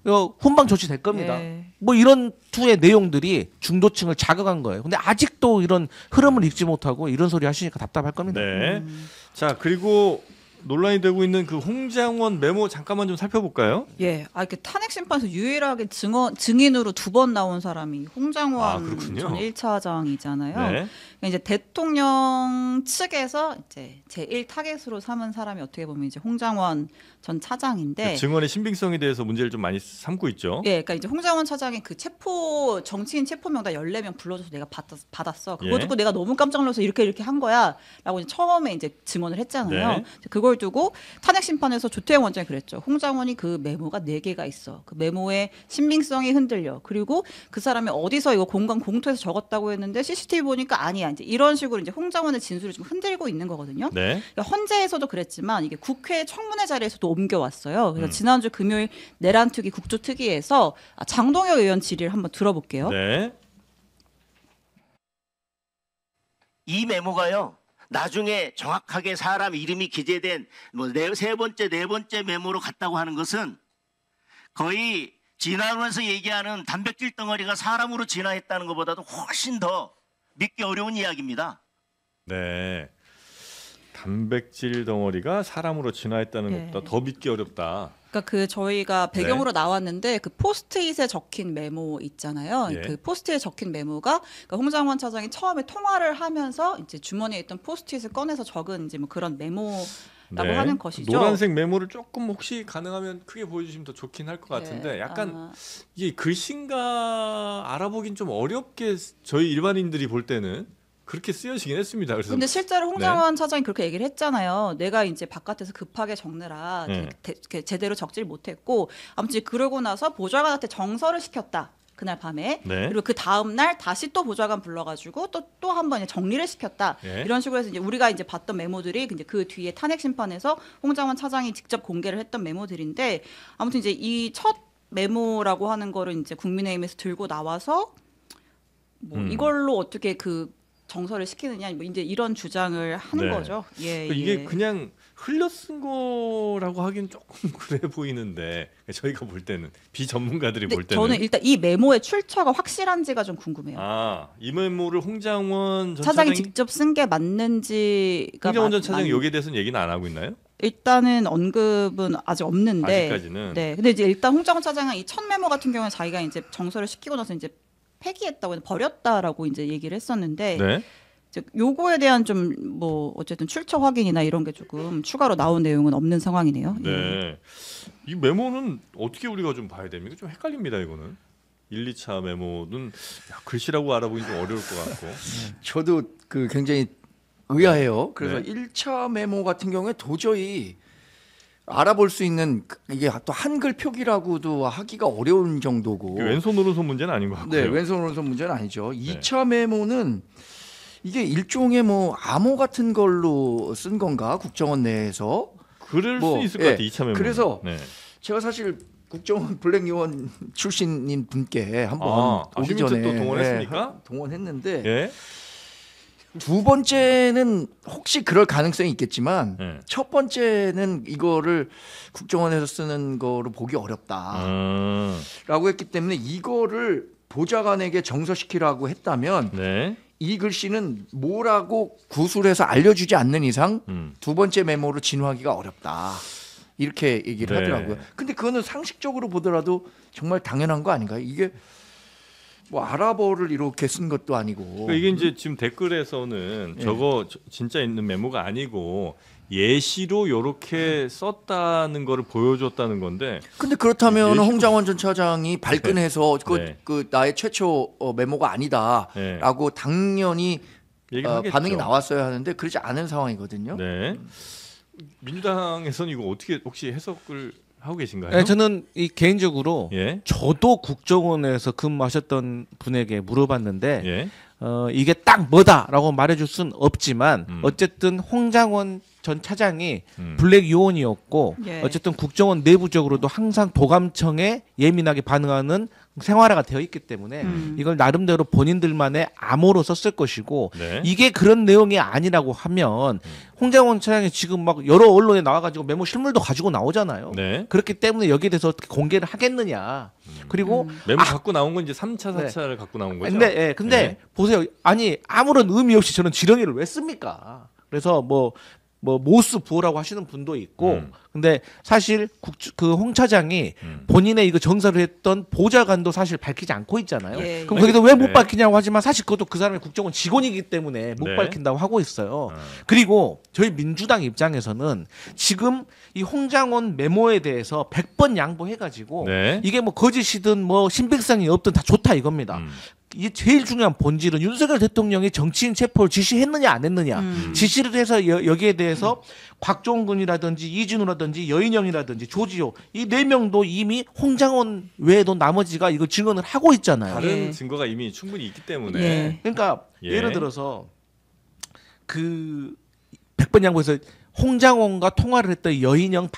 S1: 이거 훈방 조치될 겁니다.
S5: 예.
S1: 뭐 이런 투의 내용들이 중도층을 자극한 거예요. 근데 아직도 이런 흐름을 읽지 못하고 이런 소리 하시니까 답답할 겁니다.
S2: 네. 자, 그리고 논란이 되고 있는 그 홍장원 메모 잠깐만 좀 살펴볼까요?
S5: 예, 이렇게 탄핵 심판에서 유일하게 증인으로 2번 나온 사람이 홍장원
S2: 그렇군요.
S5: 전 1차장이잖아요.
S2: 네.
S5: 그러니까 이제 대통령 측에서 이제 제1 타겟으로 삼은 사람이 어떻게 보면 이제 홍장원 전 차장인데,
S2: 그 증언의 신빙성에 대해서 문제를 좀 많이 삼고 있죠.
S5: 예, 그러니까 이제 홍장원 차장이 그 정치인 체포 명단 14명 불러줘서 내가 받았어. 그거
S2: 예.
S5: 듣고 내가 너무 깜짝 놀라서 이렇게 한 거야라고 이제 처음에 이제 증언을 했잖아요.
S2: 네.
S5: 그걸 두고 탄핵 심판에서 조태영 원장이 그랬죠. 홍장원이 그 메모가 4개가 있어. 그 메모의 신빙성이 흔들려. 그리고 그 사람이 어디서 이거 공간 공투에서 적었다고 했는데 CCTV 보니까 아니야. 이제 이런 식으로 이제 홍장원의 진술을 좀 흔들고 있는 거거든요.
S2: 네.
S5: 그러니까 헌재에서도 그랬지만 이게 국회 청문회 자리에서도 옮겨왔어요. 그래서 지난주 금요일 내란특위 국조특위에서 장동혁 의원 질의를 한번 들어볼게요.
S2: 네.
S6: 이 메모가요. 나중에 정확하게 사람 이름이 기재된 세 번째, 네 번째 메모로 갔다고 하는 것은 거의 진화론에서 얘기하는 단백질 덩어리가 사람으로 진화했다는 것보다도 훨씬 더 믿기 어려운 이야기입니다.
S2: 네. 단백질 덩어리가 사람으로 진화했다는
S5: 네.
S2: 것보다 더 믿기 어렵다.
S5: 그러니까 그 저희가 배경으로 나왔는데 그 포스트잇에 적힌 메모 있잖아요.
S2: 예.
S5: 그 포스트잇에 적힌 메모가 그러니까 홍장원 차장이 처음에 통화를 하면서 이제 주머니에 있던 포스트잇을 꺼내서 적은 이제 뭐 그런 메모라고 하는 것이죠.
S2: 노란색 메모를 조금 혹시 가능하면 크게 보여주시면 더 좋긴 할 것 같은데
S5: 예.
S2: 약간 이게 글씨인가 알아보긴 좀 어렵게 저희 일반인들이 볼 때는 그렇게 쓰여지긴 했습니다. 그래서
S5: 근데 실제로 홍장원 차장이 그렇게 얘기를 했잖아요. 내가 이제 바깥에서 급하게 적느라 제대로 적질 못했고 아무튼 그러고 나서 보좌관한테 정서를 시켰다. 그날 밤에.
S2: 네.
S5: 그리고 그 다음 날 다시 또 보좌관 불러가지고 또 한 번 정리를 시켰다.
S2: 예.
S5: 이런 식으로 해서 이제 우리가 이제 봤던 메모들이 이제 그 뒤에 탄핵 심판에서 홍장원 차장이 직접 공개를 했던 메모들인데 아무튼 이제 이 첫 메모라고 하는 거를 이제 국민의힘에서 들고 나와서 뭐 이걸로 어떻게 그 정서를 시키느냐 뭐 이제 이런 주장을 하는
S2: 네.
S5: 거죠. 예,
S2: 이게
S5: 예.
S2: 그냥 흘려 쓴 거라고 하긴 조금 그래 보이는데 저희가 볼 때는 비전문가들이
S5: 근데
S2: 볼 때는
S5: 저는 일단 이 메모의 출처가 확실한지가 좀 궁금해요.
S2: 이 메모를 홍장원 전
S5: 차장이
S2: 차장이
S5: 직접 쓴 게 맞는지가
S2: 홍장원 전 차장이 여기에 대해서는 얘기는 안 하고 있나요?
S5: 일단은 언급은 아직 없는데.
S2: 아직까지는.
S5: 네. 근데 이제 일단 홍장원 차장은 이 첫 메모 같은 경우는 자기가 이제 정서를 시키고 나서 이제 폐기했다고 버렸다라고 이제 얘기를 했었는데
S2: 네.
S5: 이제 요거에 대한 좀 뭐 어쨌든 출처 확인이나 이런 게 조금 추가로 나온 내용은 없는 상황이네요. 예.
S2: 네. 이 메모는 어떻게 우리가 좀 봐야 됩니까? 좀 헷갈립니다, 이거는. 1, 2차 메모는 글씨라고 알아보기 좀 어려울 것 같고.
S4: 저도 그 굉장히 의아해요. 그래서
S2: 네.
S4: 1차 메모 같은 경우에 도저히 알아볼 수 있는 이게 또 한글 표기라고도 하기가 어려운 정도고.
S2: 왼손 오른손 문제는 아닌 것 같고요.
S4: 네, 왼손 오른손 문제는 아니죠. 2차 메모는 이게 일종의 뭐 암호 같은 걸로 쓴 건가 국정원 내에서.
S2: 그럴
S4: 뭐,
S2: 수 있을 것
S4: 예.
S2: 같아요. 2차 메모.
S4: 그래서
S2: 네.
S4: 제가 사실 국정원 블랙 요원 출신인 분께 한번 오기
S2: 신민철
S4: 전에
S2: 또 동원했습니까?
S4: 동원했는데
S2: 예.
S4: 두 번째는 혹시 그럴 가능성이 있겠지만
S2: 네.
S4: 첫 번째는 이거를 국정원에서 쓰는 거로 보기 어렵다라고 했기 때문에 이거를 보좌관에게 정서시키라고 했다면
S2: 네.
S4: 이 글씨는 뭐라고 구술해서 알려주지 않는 이상 두 번째 메모로 진화하기가 어렵다. 이렇게 얘기를
S2: 네.
S4: 하더라고요. 근데 그거는 상식적으로 보더라도 정말 당연한 거 아닌가요? 이게 뭐 아랍어를 이렇게 쓴 것도 아니고.
S2: 그러니까 이게 이제 지금 댓글에서는 저거 진짜 있는 메모가 아니고 예시로 이렇게 썼다는 거를 보여줬다는 건데.
S4: 근데 그렇다면
S2: 예시로-
S4: 홍장원 전 차장이 발끈해서
S2: 네.
S4: 그 나의 최초 메모가 아니다라고 당연히
S2: 얘기하겠죠.
S4: 반응이 나왔어야 하는데 그러지 않은 상황이거든요.
S2: 네. 민주당에서는 이거 어떻게 혹시 해석을 하고 계신가요?
S1: 네, 저는 이 개인적으로
S2: 예.
S1: 저도 국정원에서 근무하셨던 분에게 물어봤는데
S2: 예.
S1: 이게 딱 뭐다라고 말해줄 순 없지만 어쨌든 홍장원 전 차장이 블랙 요원이었고
S5: 예.
S1: 어쨌든 국정원 내부적으로도 항상 도감청에 예민하게 반응하는 생활화가 되어 있기 때문에 이걸 나름대로 본인들만의 암호로 썼을 것이고
S2: 네.
S1: 이게 그런 내용이 아니라고 하면 홍장원 차장이 지금 막 여러 언론에 나와가지고 메모 실물도 가지고 나오잖아요.
S2: 네.
S1: 그렇기 때문에 여기에 대해서 어떻게 공개를 하겠느냐. 그리고
S2: 메모 갖고 나온 건 이제 3차,
S1: 네.
S2: 4차를 갖고 나온 거죠.
S1: 근데
S2: 네.
S1: 보세요. 아니 아무런 의미 없이 저는 지렁이를 왜 씁니까? 그래서 뭐 모스 부호라고 하시는 분도 있고, 근데 사실 그 홍 차장이 본인의 이거 정사를 했던 보좌관도 사실 밝히지 않고 있잖아요.
S5: 예,
S1: 그럼
S5: 예.
S1: 거기서 왜 못
S2: 네.
S1: 밝히냐고 하지만 사실 그것도 그 사람이 국정원 직원이기 때문에 못
S2: 네.
S1: 밝힌다고 하고 있어요. 그리고 저희 민주당 입장에서는 지금 이 홍장원 메모에 대해서 100번 양보해가지고
S2: 네.
S1: 이게 뭐 거짓이든 뭐 신빙성이 없든 다 좋다 이겁니다. 이게 제일 중요한 본질은 윤석열 대통령이 정치인 체포를 지시했느냐 안 했느냐. 지시를 해서 여기에 대해서 곽종근이라든지 이진우라든지 여인영이라든지 조지호 이 4명도 이미 홍장원 외에도 나머지가 이거 증언을 하고 있잖아요.
S2: 다른
S5: 예.
S2: 증거가 이미 충분히 있기 때문에.
S5: 예.
S1: 그러니까
S2: 예.
S1: 예를 들어서 그 100번 양보해서 홍장원과 통화를 했던 여인영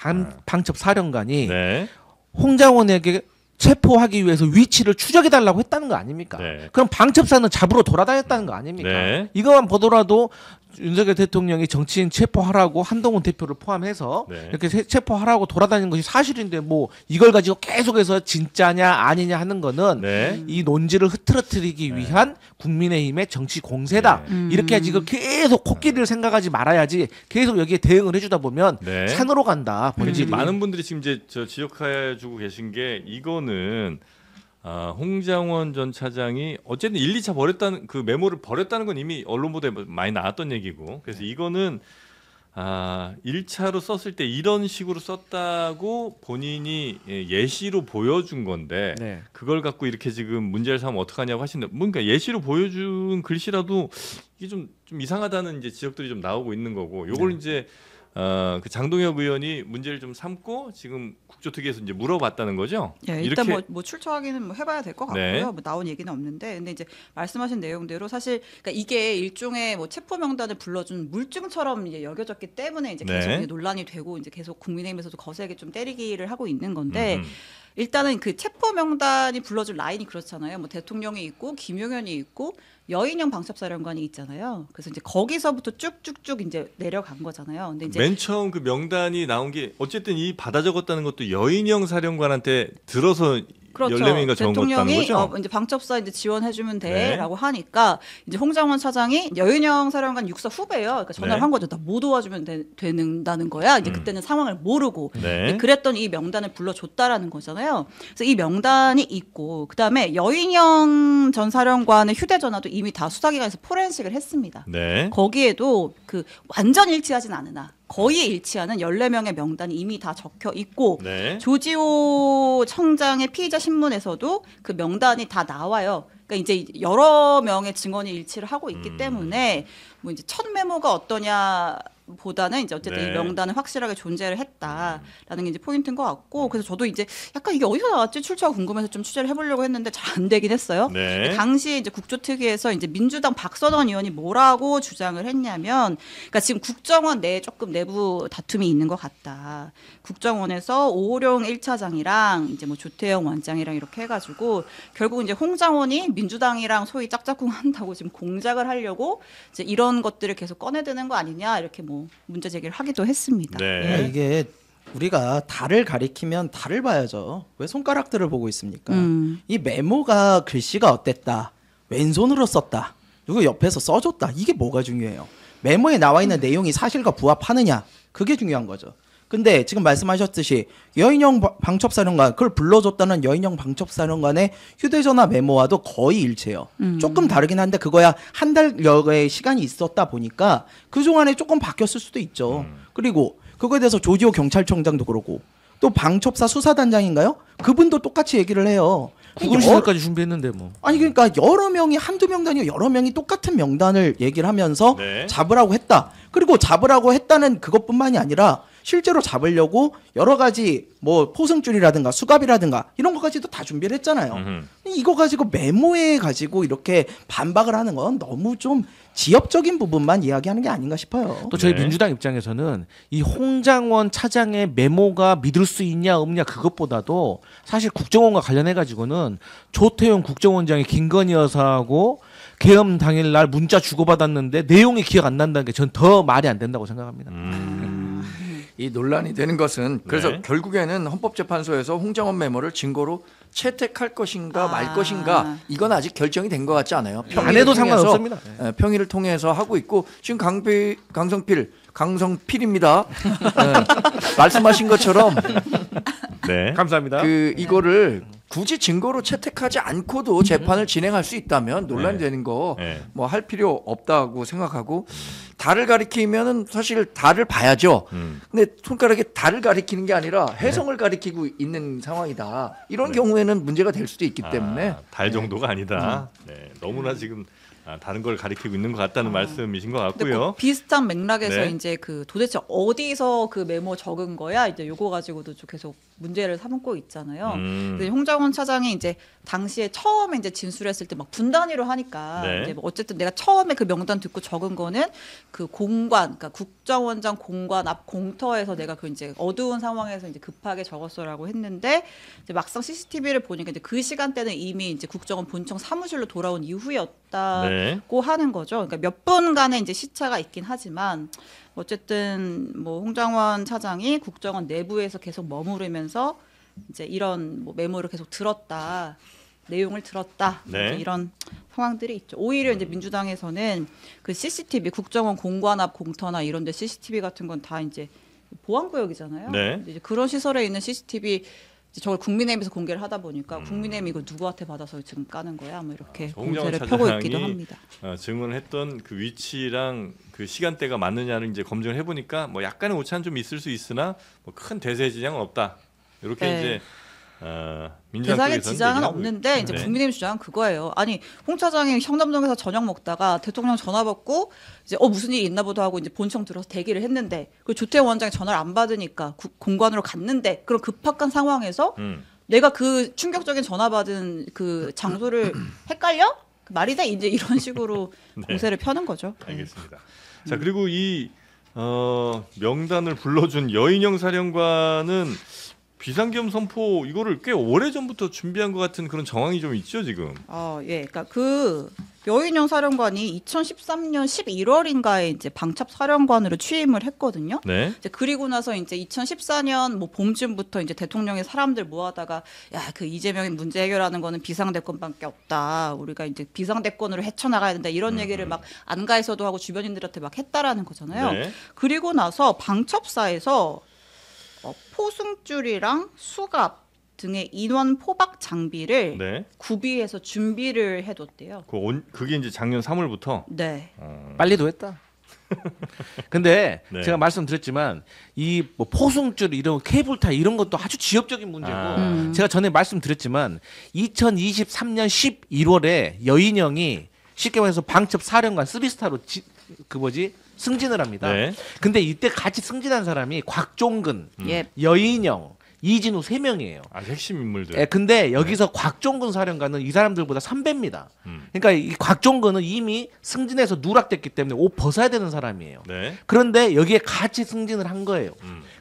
S1: 방첩 사령관이
S2: 네.
S1: 홍장원에게 체포하기 위해서 위치를 추적해달라고 했다는 거 아닙니까?
S2: 네.
S1: 그럼 방첩사는 잡으러 돌아다녔다는 거 아닙니까?
S2: 네.
S1: 이것만 보더라도 윤석열 대통령이 정치인 체포하라고 한동훈 대표를 포함해서
S2: 네.
S1: 이렇게 체포하라고 돌아다니는 것이 사실인데 뭐 이걸 가지고 계속해서 진짜냐 아니냐 하는 거는
S2: 네.
S1: 이 논지를 흐트러뜨리기 위한 국민의힘의 정치 공세다. 이렇게 해야지 이걸 계속 코끼리를 생각하지 말아야지 계속 여기에 대응을 해주다 보면
S2: 네.
S1: 산으로 간다. 본질이.
S2: 많은 분들이 지금 이제 저 지적해주고 계신 게 이거는 홍장원 전 차장이 어쨌든 1, 2차 버렸다는 그 메모를 버렸다는 건 이미 언론 보도에 많이 나왔던 얘기고 그래서 이거는 1차로 썼을 때 이런 식으로 썼다고 본인이 예시로 보여준 건데
S1: 네.
S2: 그걸 갖고 이렇게 지금 문제를 삼으면 어떡하냐고 하시는데 뭔가 예시로 보여준 글씨라도 이게 좀 이상하다는 이제 지적들이 좀 나오고 있는 거고 요걸 이제 그 장동혁 의원이 문제를 좀 삼고 지금 국조특위에서 이제 물어봤다는 거죠.
S5: 예, 일단
S2: 이렇게
S5: 뭐 출처 확인은 뭐 해봐야 될 것 같고요.
S2: 네.
S5: 뭐 나온 얘기는 없는데, 근데 이제 말씀하신 내용대로 사실 그러니까 이게 일종의 뭐 체포 명단을 불러준 물증처럼 이제 여겨졌기 때문에 이제 계속
S2: 네.
S5: 이제 논란이 되고 이제 계속 국민의힘에서도 거세게 좀 때리기를 하고 있는 건데. 일단은 그 체포 명단이 불러줄 라인이 그렇잖아요. 뭐 대통령이 있고 김용현이 있고 여인영 방첩사령관이 있잖아요. 그래서 이제 거기서부터 쭉쭉쭉 이제 내려간 거잖아요. 근데 이제
S2: 맨 처음 그 명단이 나온 게 어쨌든 이 받아 적었다는 것도 여인영 사령관한테 들어서
S5: 그렇죠.
S2: 14명인가 적은 것다는
S5: 대통령이
S2: 거죠.
S5: 이제 방첩사 이제 지원해주면
S2: 네.
S5: 돼라고 하니까 이제 홍장원 차장이 여인영 사령관 육사 후배예요. 그러니까 전화를
S2: 네.
S5: 한 거죠. 나 못 도와주면 된다는 거야. 이제 그때는 상황을 모르고
S2: 네.
S5: 그랬더니 이 명단을 불러줬다라는 거잖아요. 그래서 이 명단이 있고 그 다음에 여인영 전 사령관의 휴대전화도 이미 다 수사기관에서 포렌식을 했습니다.
S2: 네.
S5: 거기에도 그 완전 일치하진 않으나 거의 일치하는 14명의 명단이 이미 다 적혀 있고
S2: 네.
S5: 조지호 청장의 피의자 신문에서도 그 명단이 다 나와요. 그러니까 이제 여러 명의 증언이 일치를 하고 있기 때문에 뭐 이제 첫 메모가 어떠냐 보다는 이제 어쨌든
S2: 네.
S5: 이 명단은 확실하게 존재를 했다라는 게 이제 포인트인 것 같고 그래서 저도 이제 약간 이게 어디서 나왔지 출처가 궁금해서 좀 취재를 해보려고 했는데 잘 안 되긴 했어요.
S2: 네.
S5: 당시에 이제 국조특위에서 이제 민주당 박선원 의원이 뭐라고 주장을 했냐면, 그러니까 지금 국정원 내에 조금 내부 다툼이 있는 것 같다. 국정원에서 오호룡 1차장이랑 이제 뭐 조태영 원장이랑 이렇게 해가지고 결국 이제 홍장원이 민주당이랑 소위 짝짝꿍 한다고 지금 공작을 하려고 이제 이런 것들을 계속 꺼내드는 거 아니냐 이렇게 뭐 문제 제기를 하기도 했습니다.
S2: 네.
S5: 예.
S3: 이게 우리가 달을 가리키면 달을 봐야죠. 왜 손가락들을 보고 있습니까? 이 메모가 글씨가 어땠다. 왼손으로 썼다. 누구 옆에서 써줬다. 이게 뭐가 중요해요? 메모에 나와 있는 내용이 사실과 부합하느냐. 그게 중요한 거죠. 근데 지금 말씀하셨듯이 여인영 방첩사령관 그걸 불러줬다는 여인영 방첩사령관의 휴대전화 메모와도 거의 일치해요. 조금 다르긴 한데 그거야 한 달여의 시간이 있었다 보니까 그동안에 조금 바뀌었을 수도 있죠. 그리고 그거에 대해서 조지호 경찰청장도 그러고 또 방첩사 수사단장인가요? 그분도 똑같이 얘기를 해요.
S1: 구글 시설까지 준비했는데 뭐.
S3: 아니 그러니까 여러 명이 한두 명단이 아니고 여러 명이 똑같은 명단을 얘기를 하면서
S2: 네.
S3: 잡으라고 했다. 그리고 잡으라고 했다는 그것뿐만이 아니라 실제로 잡으려고 여러 가지 뭐 포승줄이라든가 수갑이라든가 이런 것까지도 다 준비를 했잖아요. 이거 가지고 메모해 가지고 이렇게 반박을 하는 건 너무 좀 지엽적인 부분만 이야기하는 게 아닌가 싶어요.
S1: 또 저희
S2: 네.
S1: 민주당 입장에서는 이 홍장원 차장의 메모가 믿을 수 있냐 없냐 그것보다도 사실 국정원과 관련해 가지고는 조태용 국정원장이 김건희 여사하고 계엄 당일날 문자 주고받았는데 내용이 기억 안 난다는 게 전 더 말이 안 된다고 생각합니다.
S4: 이 논란이 되는 것은 그래서
S2: 네.
S4: 결국에는 헌법재판소에서 홍장원 메모를 증거로 채택할 것인가 말
S5: 아.
S4: 것인가 이건 아직 결정이 된 것 같지 않아요.
S1: 안 해도 상관없습니다.
S4: 평의를 통해서 하고 있고 지금 강성필입니다. 말씀하신 것처럼
S2: 네.
S1: 감사합니다.
S4: 이거를 굳이 증거로 채택하지 않고도 재판을 진행할 수 있다면 논란이
S2: 네.
S4: 되는 거
S2: 네.
S4: 뭐 할 필요 없다고 생각하고 달을 가리키면은 사실 달을 봐야죠. 근데 손가락에 달을 가리키는 게 아니라 해성을 가리키고 있는 상황이다. 이런 경우에는 문제가 될 수도 있기 때문에
S2: 달 정도가 아니다. 네. 너무나 지금 다른 걸 가리키고 있는 것 같다는 말씀이신 것
S5: 근데
S2: 같고요.
S5: 꼭 비슷한 맥락에서
S2: 네.
S5: 이제 그 도대체 어디서 그 메모 적은 거야? 이제 요거 가지고도 좀 계속 문제를 삼고 있잖아요. 근데 홍장원 차장이 이제 당시에 처음에 이제 진술했을 때 막 분 단위로 하니까
S2: 네.
S5: 이제 뭐 어쨌든 내가 처음에 그 명단 듣고 적은 거는 그 공관, 그러니까 국정원장 공관 앞 공터에서 내가 그 이제 어두운 상황에서 이제 급하게 적었어라고 했는데 이제 막상 CCTV를 보니까 이제 그 시간대는 이미 이제 국정원 본청 사무실로 돌아온 이후였다.
S2: 네.
S5: 고 하는 거죠. 그러니까 몇 분간의 이제 시차가 있긴 하지만 어쨌든 뭐 홍장원 차장이 국정원 내부에서 계속 머무르면서 이제 이런 뭐 메모를 계속 들었다. 내용을 들었다.
S2: 네.
S5: 이제 이런 상황들이 있죠. 오히려 이제 민주당에서는 그 CCTV 국정원 공관 앞 공터나 이런 데 CCTV 같은 건 다 이제 보안구역이잖아요.
S2: 네.
S5: 이제 그런 시설에 있는 CCTV 저걸 국민의힘에서 공개를 하다 보니까 국민의힘이 이거 누구한테 받아서 지금 까는 거야? 뭐 이렇게
S2: 홍장원
S5: 공세를 펴고 있기도
S2: 차장이
S5: 합니다.
S2: 증언했던 그 위치랑 그 시간대가 맞느냐를 이제 검증을 해보니까 뭐 약간의 오차는 좀 있을 수 있으나 뭐 큰 대세 지장은 없다. 이렇게
S5: 네.
S2: 이제 민주당
S5: 대상의
S2: 쪽에서는
S5: 지장은
S2: 얘기하고
S5: 없는데
S2: 있-
S5: 이제
S2: 네.
S5: 국민의힘 주장은 그거예요. 아니 홍 차장이 청담동에서 저녁 먹다가 대통령 전화 받고 이제 무슨 일이 있나 보다 하고 이제 본청 들어서 대기를 했는데 그 조태용 원장이 전화를 안 받으니까 공관으로 갔는데 그런 급박한 상황에서 내가 그 충격적인 전화 받은 그 장소를 헷갈려? 말이 돼? 이제 이런 식으로
S2: 네.
S5: 공세를 펴는 거죠.
S2: 알겠습니다. 자 그리고 이 명단을 불러준 여인영 사령관은 비상계엄 선포 이거를 꽤 오래 전부터 준비한 것 같은 그런 정황이 좀 있죠 지금.
S5: 예, 그러니까 그 여인영 사령관이 2013년 11월인가에 이제 방첩 사령관으로 취임을 했거든요.
S2: 네.
S5: 이제 그리고 나서 이제 2014년 뭐 봄쯤부터 이제 대통령이 사람들 모아다가 야, 그 이재명이 문제 해결하는 거는 비상대권밖에 없다. 우리가 이제 비상대권으로 헤쳐나가야 된다. 이런 얘기를 막 안가에서도 하고 주변인들한테 막 했다라는 거잖아요.
S2: 네.
S5: 그리고 나서 방첩사에서 포승줄이랑 수갑 등의 인원 포박 장비를
S2: 네.
S5: 구비해서 준비를 해뒀대요.
S2: 그게 이제 작년 3월부터.
S5: 네.
S1: 빨리도 했다. 근데
S2: 네.
S1: 제가 말씀드렸지만 이 뭐 포승줄 이런 케이블타 이런 것도 아주 지엽적인 문제고 제가 전에 말씀드렸지만 2023년 11월에 여인영이 쉽게 말해서 방첩 사령관 3스타로 승진을 합니다.
S2: 네.
S1: 근데 이때 같이 승진한 사람이 곽종근,
S5: 예.
S1: 여인영, 이진우 3명이에요.
S2: 아주 핵심 인물들.
S1: 예, 근데 여기서 곽종근 사령관은 이 사람들보다 선배입니다. 그러니까 이 곽종근은 이미 승진해서 누락됐기 때문에 옷 벗어야 되는 사람이에요.
S2: 네.
S1: 그런데 여기에 같이 승진을 한 거예요.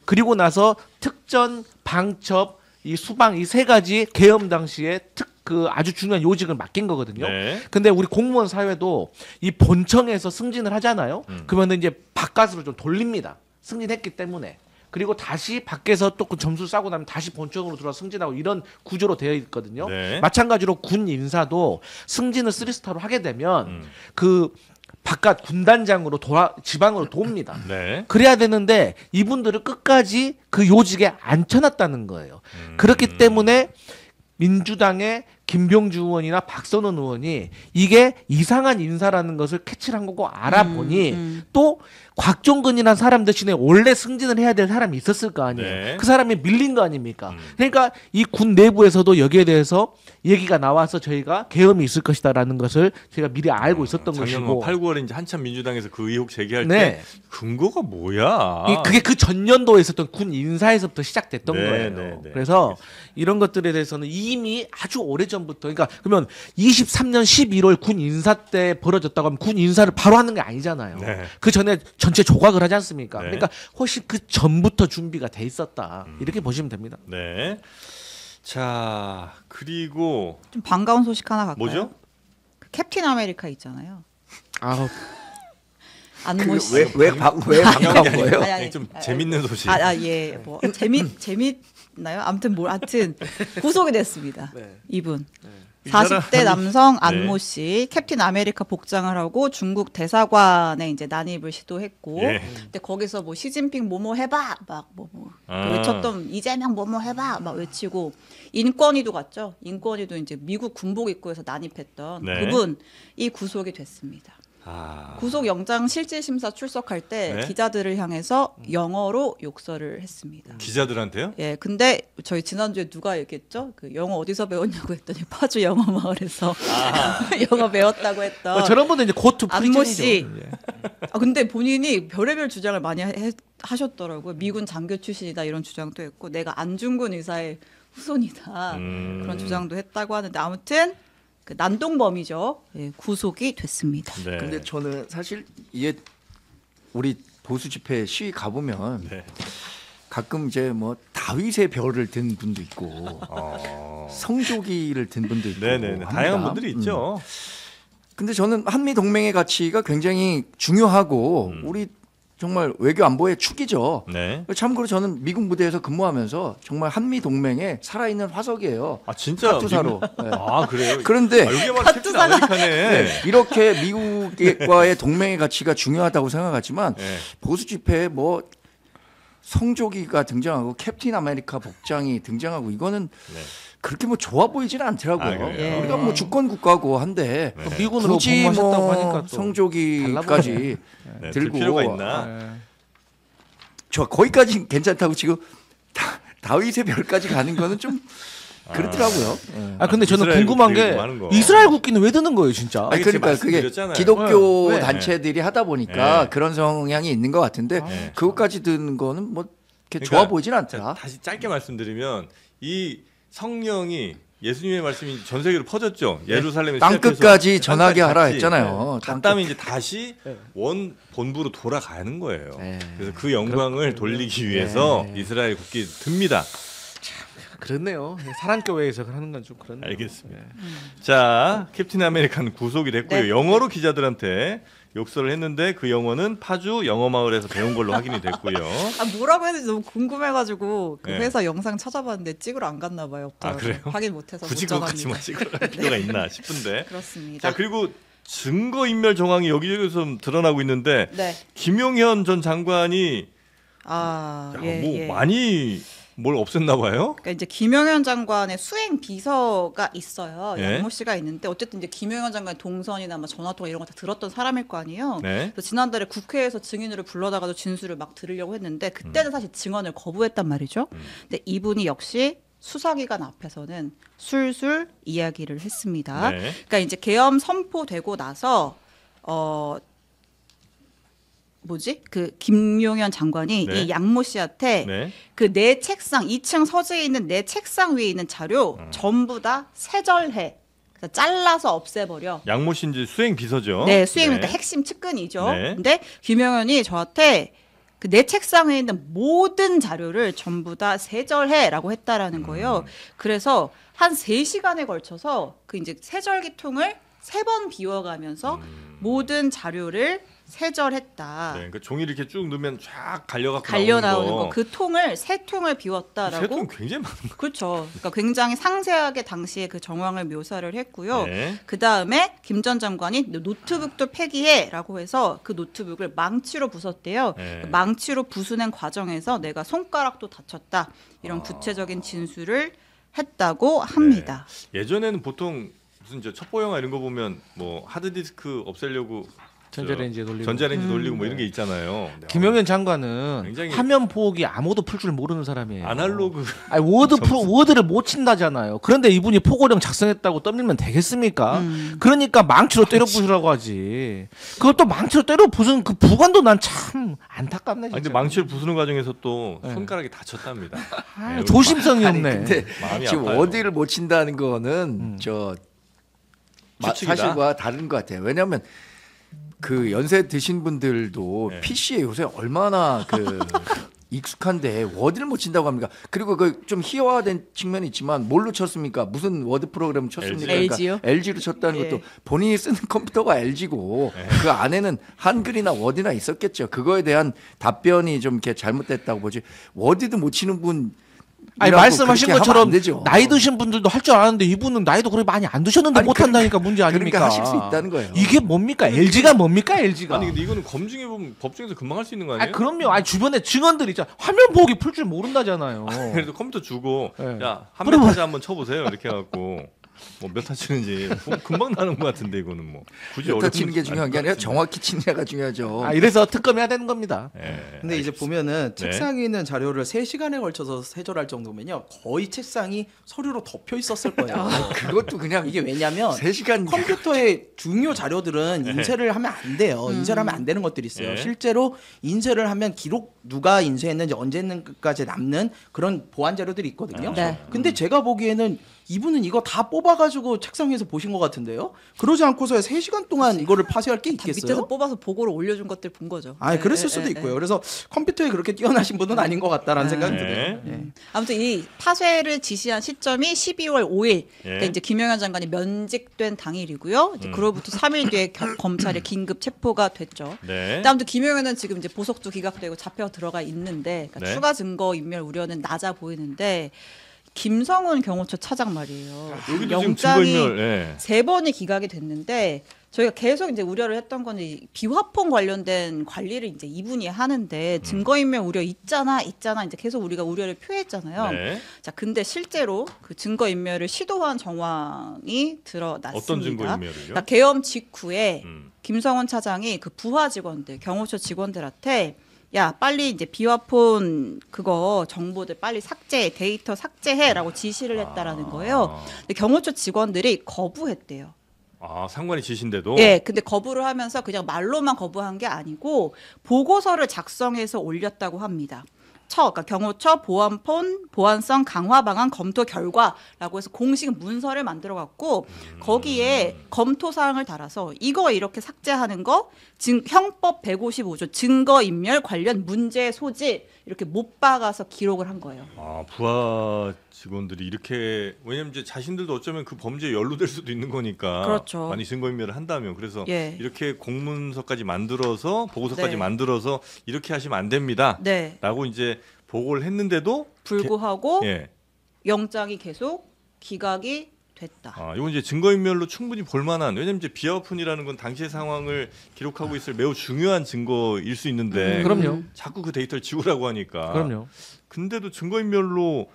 S1: 그리고 나서 특전, 방첩, 이 수방 이 3가지 계엄 당시에 그 아주 중요한 요직을 맡긴 거거든요.
S2: 네.
S1: 근데 우리 공무원 사회도 이 본청에서 승진을 하잖아요. 그러면 이제 바깥으로 좀 돌립니다. 승진했기 때문에. 그리고 다시 밖에서 또 그 점수 싸고 나면 다시 본청으로 들어와 승진하고 이런 구조로 되어 있거든요.
S2: 네.
S1: 마찬가지로 군 인사도 승진을 3스타로 하게 되면 그 바깥 군단장으로 지방으로 돕니다.
S2: 네.
S1: 그래야 되는데 이분들을 끝까지 그 요직에 앉혀놨다는 거예요. 그렇기 때문에 민주당의 김병주 의원이나 박선원 의원이 이게 이상한 인사라는 것을 캐치를 한 거고 알아보니 또 곽종근이라는 사람 대신에 원래 승진을 해야 될 사람이 있었을 거 아니에요.
S2: 네.
S1: 그 사람이 밀린 거 아닙니까? 그러니까 이 군 내부에서도 여기에 대해서 얘기가 나와서 저희가 계엄이 있을 것이다라는 것을 저희가 미리 알고 있었던
S2: 작년
S1: 것이고
S2: 8, 9월에 이제 한참 민주당에서 그 의혹 제기할
S1: 네.
S2: 때 근거가 뭐야?
S1: 그게 그 전년도에 있었던 군 인사에서부터 시작됐던
S2: 네,
S1: 거예요.
S2: 네, 네.
S1: 그래서 이런 것들에 대해서는 이미 아주 오래전부터 그러니까 그러면 23년 11월 군 인사 때 벌어졌다고 하면 군 인사를 바로 하는 게 아니잖아요.
S2: 네.
S1: 그 전에 전체 조각을 하지 않습니까?
S2: 네.
S1: 그러니까 훨씬 그 전부터 준비가 돼 있었다. 이렇게 보시면 됩니다.
S2: 네. 자 그리고
S5: 좀 반가운 소식 하나 갈까요?
S2: 뭐죠?
S5: 그 캡틴 아메리카 있잖아요.
S1: 아,
S5: 안모 씨.
S4: 왜 반가운 거예요?
S5: 아니,
S2: 좀
S5: 아니,
S2: 재밌는 소식.
S5: 예. 뭐 재밌나요? 아무튼 구속이 됐습니다.
S1: 네.
S5: 이분.
S2: 이
S5: 40대
S2: 사람이-
S5: 남성
S2: 네.
S5: 안모 씨 캡틴 아메리카 복장을 하고 중국 대사관에 이제 난입을 시도했고
S2: 예.
S5: 근데 거기서 뭐 시진핑 뭐뭐 해봐 막
S2: 아.
S5: 외쳤던 이재명 뭐뭐 해봐 막 외치고 인권위도 갔죠. 인권위도 이제 미국 군복 입고 해서 난입했던
S2: 네.
S5: 그분이 구속이 됐습니다.
S2: 아.
S5: 구속 영장 실질 심사 출석할 때
S2: 네.
S5: 기자들을 향해서 영어로 욕설을 했습니다.
S2: 기자들한테요?
S5: 예, 근데 저희 지난주에 누가 얘기했죠? 그 영어 어디서 배웠냐고 했더니 파주 영어 마을에서 영어 배웠다고 했던
S1: 저런 분들 이제 고투
S5: 안모
S1: 프리즌이죠.
S5: 씨.
S1: 예.
S5: 아 근데 본인이 별의별 주장을 많이 하셨더라고요. 미군 장교 출신이다 이런 주장도 했고 내가 안중근 의사의 후손이다 그런 주장도 했다고 하는데 아무튼 그 난동범이죠. 예, 구속이 됐습니다.
S2: 네.
S4: 근데 저는 사실 이게 우리 보수 집회 시위 가보면
S2: 네.
S4: 가끔 이제 뭐 다윗의 별을 든 분도 있고 성조기를 든 분도 있고
S2: 네네네.
S4: 합니다.
S2: 다양한 분들이 있죠.
S4: 근데 저는 한미 동맹의 가치가 굉장히 중요하고 우리 정말 외교 안보의 축이죠.
S2: 네.
S4: 참고로 저는 미국 부대에서 근무하면서 정말 한미 동맹의 살아있는 화석이에요.
S2: 아 진짜
S4: 카투사로.
S2: 미국-
S4: 네.
S2: 아 그래요?
S4: 그런데
S2: 아, 이게 바로 캡틴 아메리카네.
S4: 네, 이렇게 미국과의 동맹의 가치가 중요하다고 생각하지만
S2: 네.
S4: 보수 집회에 뭐 성조기가 등장하고 캡틴 아메리카 복장이 등장하고 이거는
S2: 네.
S4: 그렇게 뭐 좋아 보이지는 않더라고요.
S2: 아, 그래요?
S5: 예.
S4: 우리가 뭐 주권 국가고 한데
S2: 네.
S1: 또 미군으로
S4: 굳이
S1: 복무하셨다고
S4: 뭐
S1: 하니까 또
S4: 성조기까지
S2: 네, 들
S4: 들고
S2: 필요가 있나?
S1: 예.
S4: 저 거기까지 괜찮다고 지금 다윗의 별까지 가는 거는 좀 그렇더라고요. 예.
S1: 아 근데 저는
S2: 이스라엘
S1: 궁금한
S2: 국기를
S1: 게
S2: 많은 거.
S1: 이스라엘 국기는 왜 드는 거예요, 진짜?
S4: 아니,
S2: 그렇게
S4: 그러니까 그게
S2: 말씀드렸잖아요.
S4: 기독교
S1: 네.
S4: 단체들이 하다 보니까
S2: 네.
S4: 그런 성향이 있는 것 같은데
S2: 네.
S4: 그것까지 드는 거는 뭐 이렇게
S2: 그러니까
S4: 좋아 보이진
S2: 자,
S4: 않더라.
S2: 다시 짧게 말씀드리면 이 성령이 예수님의 말씀이 전 세계로 퍼졌죠. 예루살렘에
S4: 땅
S2: 시작해서
S4: 끝까지 전하게 하라
S2: 땅까지
S4: 했잖아요. 땅
S2: 갔다면 이제 다시 원 본부로 돌아가는 거예요.
S1: 네.
S2: 그래서 그 영광을 돌리기 위해서 이스라엘 국기 듭니다.
S1: 그렇네요. 사랑교회에서 하는 건 좀 그렇네요.
S2: 알겠습니다. 자, 캡틴 아메리칸 구속이 됐고요.
S5: 네.
S2: 영어로 기자들한테 욕설을 했는데 그 영어는 파주 영어 마을에서 배운 걸로 확인이 됐고요.
S5: 아 뭐라고 했는지 너무 궁금해가지고 그
S2: 네.
S5: 회사 영상 찾아봤는데 찍으러 안 갔나 봐요.
S2: 아, 그래요?
S5: 확인 못해서
S2: 굳이
S5: 못
S2: 그것까지
S5: 전합니다.
S2: 마시고 갈 필요가 있나 싶은데.
S5: 그렇습니다.
S2: 자, 그리고 증거 인멸 정황이 여기저기서 드러나고 있는데
S5: 네.
S2: 김용현 전 장관이
S5: 아,
S2: 야,
S5: 예,
S2: 뭐
S5: 예.
S2: 많이 뭘 없앴나 봐요.
S5: 그러니까 이제 김영현 장관의 수행 비서가 있어요.
S2: 예.
S5: 양모 씨가 있는데 어쨌든 이제 김영현 장관 동선이나 뭐 전화 통화 이런 거 다 들었던 사람일 거 아니에요.
S2: 네.
S5: 그래서 지난달에 국회에서 증인으로 불러다가도 진술을 막 들으려고 했는데 그때는 사실 증언을 거부했단 말이죠. 근데 이분이 역시 수사기관 앞에서는 술술 이야기를 했습니다.
S2: 네.
S5: 그러니까 이제 계엄 선포되고 나서 그 김용현 장관이
S2: 네.
S5: 이 양모 씨한테
S2: 네.
S5: 그 내 책상 2층 서재에 있는 내 책상 위에 있는 자료 전부 다 세절해. 그래서 잘라서 없애버려.
S2: 양모 씨인지 수행 비서죠.
S5: 네, 수행은
S2: 네.
S5: 그러니까 핵심 측근이죠.
S2: 네.
S5: 근데 김영현이 저한테 그 내 책상에 있는 모든 자료를 전부 다 세절해라고 했다라는 거예요. 그래서 한 3시간에 걸쳐서 그 이제 세절기통을 3번 비워가면서 모든 자료를 세절했다.
S2: 네, 그러니까 종이를 이렇게 쭉 넣으면 쫙 갈려갖고
S5: 갈려 나오는
S2: 거.
S5: 거. 그 통을 세 통을 비웠다라고.
S2: 세통 굉장히 많은 거.
S5: 그렇죠. 그러니까 굉장히 상세하게 당시에 그 정황을 묘사를 했고요.
S2: 네.
S5: 그 다음에 김 전 장관이 노트북도 폐기해라고 해서 그 노트북을 망치로 부쉈대요.
S2: 네.
S5: 그 망치로 부수는 과정에서 내가 손가락도 다쳤다. 이런 구체적인 진술을 했다고 합니다.
S2: 예전에는 보통 무슨 이제 첩보 영화 이런 거 보면 뭐 하드디스크 없애려고
S1: 전자레인지에 돌리고.
S2: 전자레인지 돌리고 뭐 이런 게 있잖아요.
S1: 김용현 장관은
S2: 굉장히-
S1: 화면 보기 아무도 풀 줄 모르는 사람이에요.
S2: 아날로그
S1: 아니, 워드를 못 친다잖아요. 그런데 이분이 포고령 작성했다고 떠밀면 되겠습니까? 그러니까 망치로 때려 부수라고 하지. 그것도 망치로 때려 부수는 그 부관도 난 참 안타깝네. 진짜.
S2: 근데 망치를 부수는 과정에서 또
S1: 네.
S2: 손가락이 다쳤답니다.
S1: 아,
S2: 네,
S1: 조심성이
S4: 아니,
S1: 없네.
S4: 근데
S2: 마음이
S4: 지금
S2: 아파요.
S4: 워드를 못 친다는 거는
S2: 추측이다.
S4: 사실과 다른 것 같아요. 왜냐하면 그 연세 드신 분들도
S2: 네.
S4: PC에 요새 얼마나 그 익숙한데 워드를 못 친다고 합니까? 그리고 그 좀 희화화된 측면이 있지만 뭘로 쳤습니까? 무슨 워드 프로그램 쳤습니까?
S5: LG요?
S4: LG로 쳤다는
S5: 예.
S4: 것도 본인이 쓰는 컴퓨터가 LG고 그 안에는 한글이나 워드나 있었겠죠. 그거에 대한 답변이 좀 이렇게 잘못됐다고 보지. 워드도 못 치는 분
S1: 아니 말씀하신 것처럼
S4: 되죠.
S1: 나이 드신 분들도 할 줄 아는데 이분은 나이도 그렇게 많이 안 드셨는데
S4: 아니,
S1: 못 한다니까 문제 아닙니까?
S4: 그러니까 하실 수 있다는 거예요.
S1: 이게 뭡니까? LG가 뭡니까? LG가.
S2: 아니 근데 이거는 검증해 보면 법정에서 금방 할 수 있는 거
S1: 아
S2: 아니에요?
S1: 그럼요. 아니 주변에 증언들 있잖아. 화면 보기 풀 줄 모른다잖아요.
S2: 그래도 컴퓨터 주고
S1: 네.
S2: 야 한메타즈 한번 쳐보세요 이렇게 해갖고 뭐 몇 타 치는지 금방 나는 것 같은데 이거는 뭐 굳이
S4: 타
S2: 어려운
S4: 치는 게 중요한 게 아니라 정확히 치느냐가 중요하죠.
S1: 아 이래서 특검해야 되는 겁니다.
S3: 근데 이제 보면은 책상에 있는 자료를 3시간에 걸쳐서 해결할 정도면요. 거의 책상이 서류로 덮여 있었을 거예요.
S4: 그것도 그냥
S3: 이게 왜냐면
S4: 3시간
S3: 컴퓨터의 중요 자료들은 인쇄를 하면 안 돼요. 인쇄를 하면 안 되는 것들이 있어요.
S2: 네.
S3: 실제로 인쇄를 하면 기록 누가 인쇄했는지 언제 했는지까지 남는 그런 보안 자료들이 있거든요.
S5: 네.
S3: 근데 제가 보기에는 이분은 이거 다 뽑아가지고 책상 위에서 보신 것 같은데요. 그러지 않고서 3시간 동안 이거를 파쇄할 게
S5: 다 밑에서
S3: 있겠어요?
S5: 뽑아서 보고를 올려준 것들 본 거죠.
S3: 아,
S5: 네,
S3: 그랬을
S5: 네,
S3: 수도
S5: 네,
S3: 있고요.
S5: 네.
S3: 그래서 컴퓨터에 그렇게 뛰어나신 분은 아닌 것 같다라는 생각이
S2: 네.
S3: 들어요. 예.
S5: 아무튼 이 파쇄를 지시한 시점이 12월 5일. 그러니까
S2: 예.
S5: 이제 김영현 장관이 면직된 당일이고요. 이제 그로부터 3일 뒤에 검찰에 긴급 체포가 됐죠.
S2: 네.
S5: 아무튼 김영현은 지금 이제 보석도 기각되고 잡혀 들어가 있는데 그러니까
S2: 네.
S5: 추가 증거 인멸 우려는 낮아 보이는데 김성훈 경호처 차장 말이에요.
S2: 여기도 지금 증거인멸. 예.
S5: 3번이 기각이 됐는데 저희가 계속 이제 우려를 했던 거는 이 비화폰 관련된 관리를 이제 이분이 하는데 증거인멸 우려 있잖아 이제 계속 우리가 우려를 표했잖아요.
S2: 네.
S5: 자 근데 실제로 그 증거인멸을 시도한 정황이 드러났습니다.
S2: 어떤 증거인멸을요?
S5: 그러니까 계엄 직후에
S2: 음.
S5: 김성원 차장이 그 부하 직원들 경호처 직원들한테 야 빨리 이제 비화폰 그거 정보들 빨리 데이터 삭제해라고 지시를 했다라는 거예요. 근데 경호처 직원들이 거부했대요.
S2: 아 상관이 지신데도.
S5: 예, 근데 거부를 하면서 그냥 말로만 거부한 게 아니고 보고서를 작성해서 올렸다고 합니다. 그러니까 경호처 보안성 강화 방안 검토 결과라고 해서 공식 문서를 만들어 갖고 거기에 검토 사항을 달아서 이거 이렇게 삭제하는 거 형법 155조 증거 인멸 관련 문제 소지 이렇게 못 박아서 기록을 한 거예요.
S2: 아 부하 직원들이 이렇게 왜냐면 이제 자신들도 어쩌면 그 범죄에 연루될 수도 있는 거니까.
S5: 그렇죠.
S2: 많이 증거인멸을 한다면 그래서
S5: 예.
S2: 이렇게 공문서까지 만들어서 보고서까지
S5: 네.
S2: 만들어서 이렇게 하시면 안 됩니다.
S5: 네.
S2: 라고 이제 보고를 했는데도
S5: 불구하고
S2: 예.
S5: 영장이 계속 기각이 됐다.
S2: 아, 이건 이제 증거인멸로 충분히 볼만한 왜냐면 이제 비화폰이라는 건 당시의 상황을 기록하고 있을 매우 중요한 증거일 수 있는데
S1: 그럼요.
S2: 자꾸 그 데이터를 지우라고 하니까.
S1: 그럼요.
S2: 근데도 증거인멸로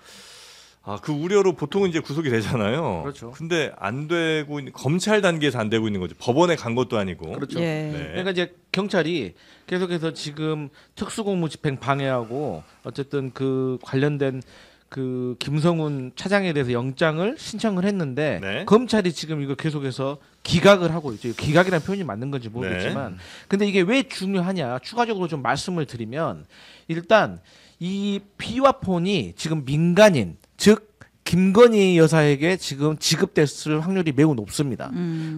S2: 그 우려로 보통은 이제 구속이 되잖아요.
S1: 그렇죠.
S2: 근데 안 되고 있는 검찰 단계에서 안 되고 있는 거죠. 법원에 간 것도 아니고.
S1: 그렇죠.
S5: 예.
S2: 네.
S1: 그러니까 이제 경찰이 계속해서 지금 특수공무 집행 방해하고 어쨌든 그 관련된 그 김성훈 차장에 대해서 영장을 신청을 했는데
S2: 네.
S1: 검찰이 지금 이거 계속해서 기각을 하고 있죠. 기각이라는 표현이 맞는 건지 모르겠지만 근데 이게 왜 중요하냐 추가적으로 좀 말씀을 드리면 일단 이 비화폰이 지금 민간인 즉 김건희 여사에게 지금 지급됐을 확률이 매우 높습니다.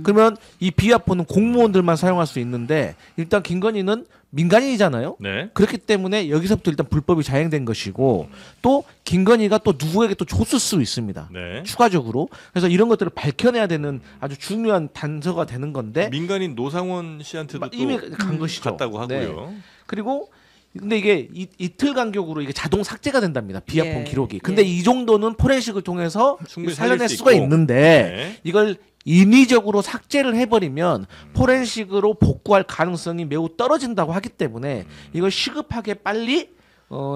S1: 그러면 이 비화폰은 공무원들만 사용할 수 있는데 일단 김건희는 민간인이잖아요.
S2: 네.
S1: 그렇기 때문에 여기서부터 일단 불법이 자행된 것이고 또 김건희가 또 누구에게 또 줬을 수 있습니다.
S2: 네.
S1: 추가적으로 그래서 이런 것들을 밝혀내야 되는 아주 중요한 단서가 되는 건데
S2: 민간인 노상원 씨한테도
S1: 이미
S2: 또
S1: 간 것이죠.
S2: 갔다고 하고요.
S1: 네. 그리고 근데 이게 이틀 간격으로 이게 자동 삭제가 된답니다. 비화폰
S5: 예.
S1: 기록이. 근데
S5: 예.
S1: 이 정도는 포렌식을 통해서
S2: 충분히
S1: 살려낼
S2: 살릴 수
S1: 수가
S2: 있고.
S1: 있는데
S2: 네.
S1: 이걸 인위적으로 삭제를 해버리면 포렌식으로 복구할 가능성이 매우 떨어진다고 하기 때문에 이걸 시급하게 빨리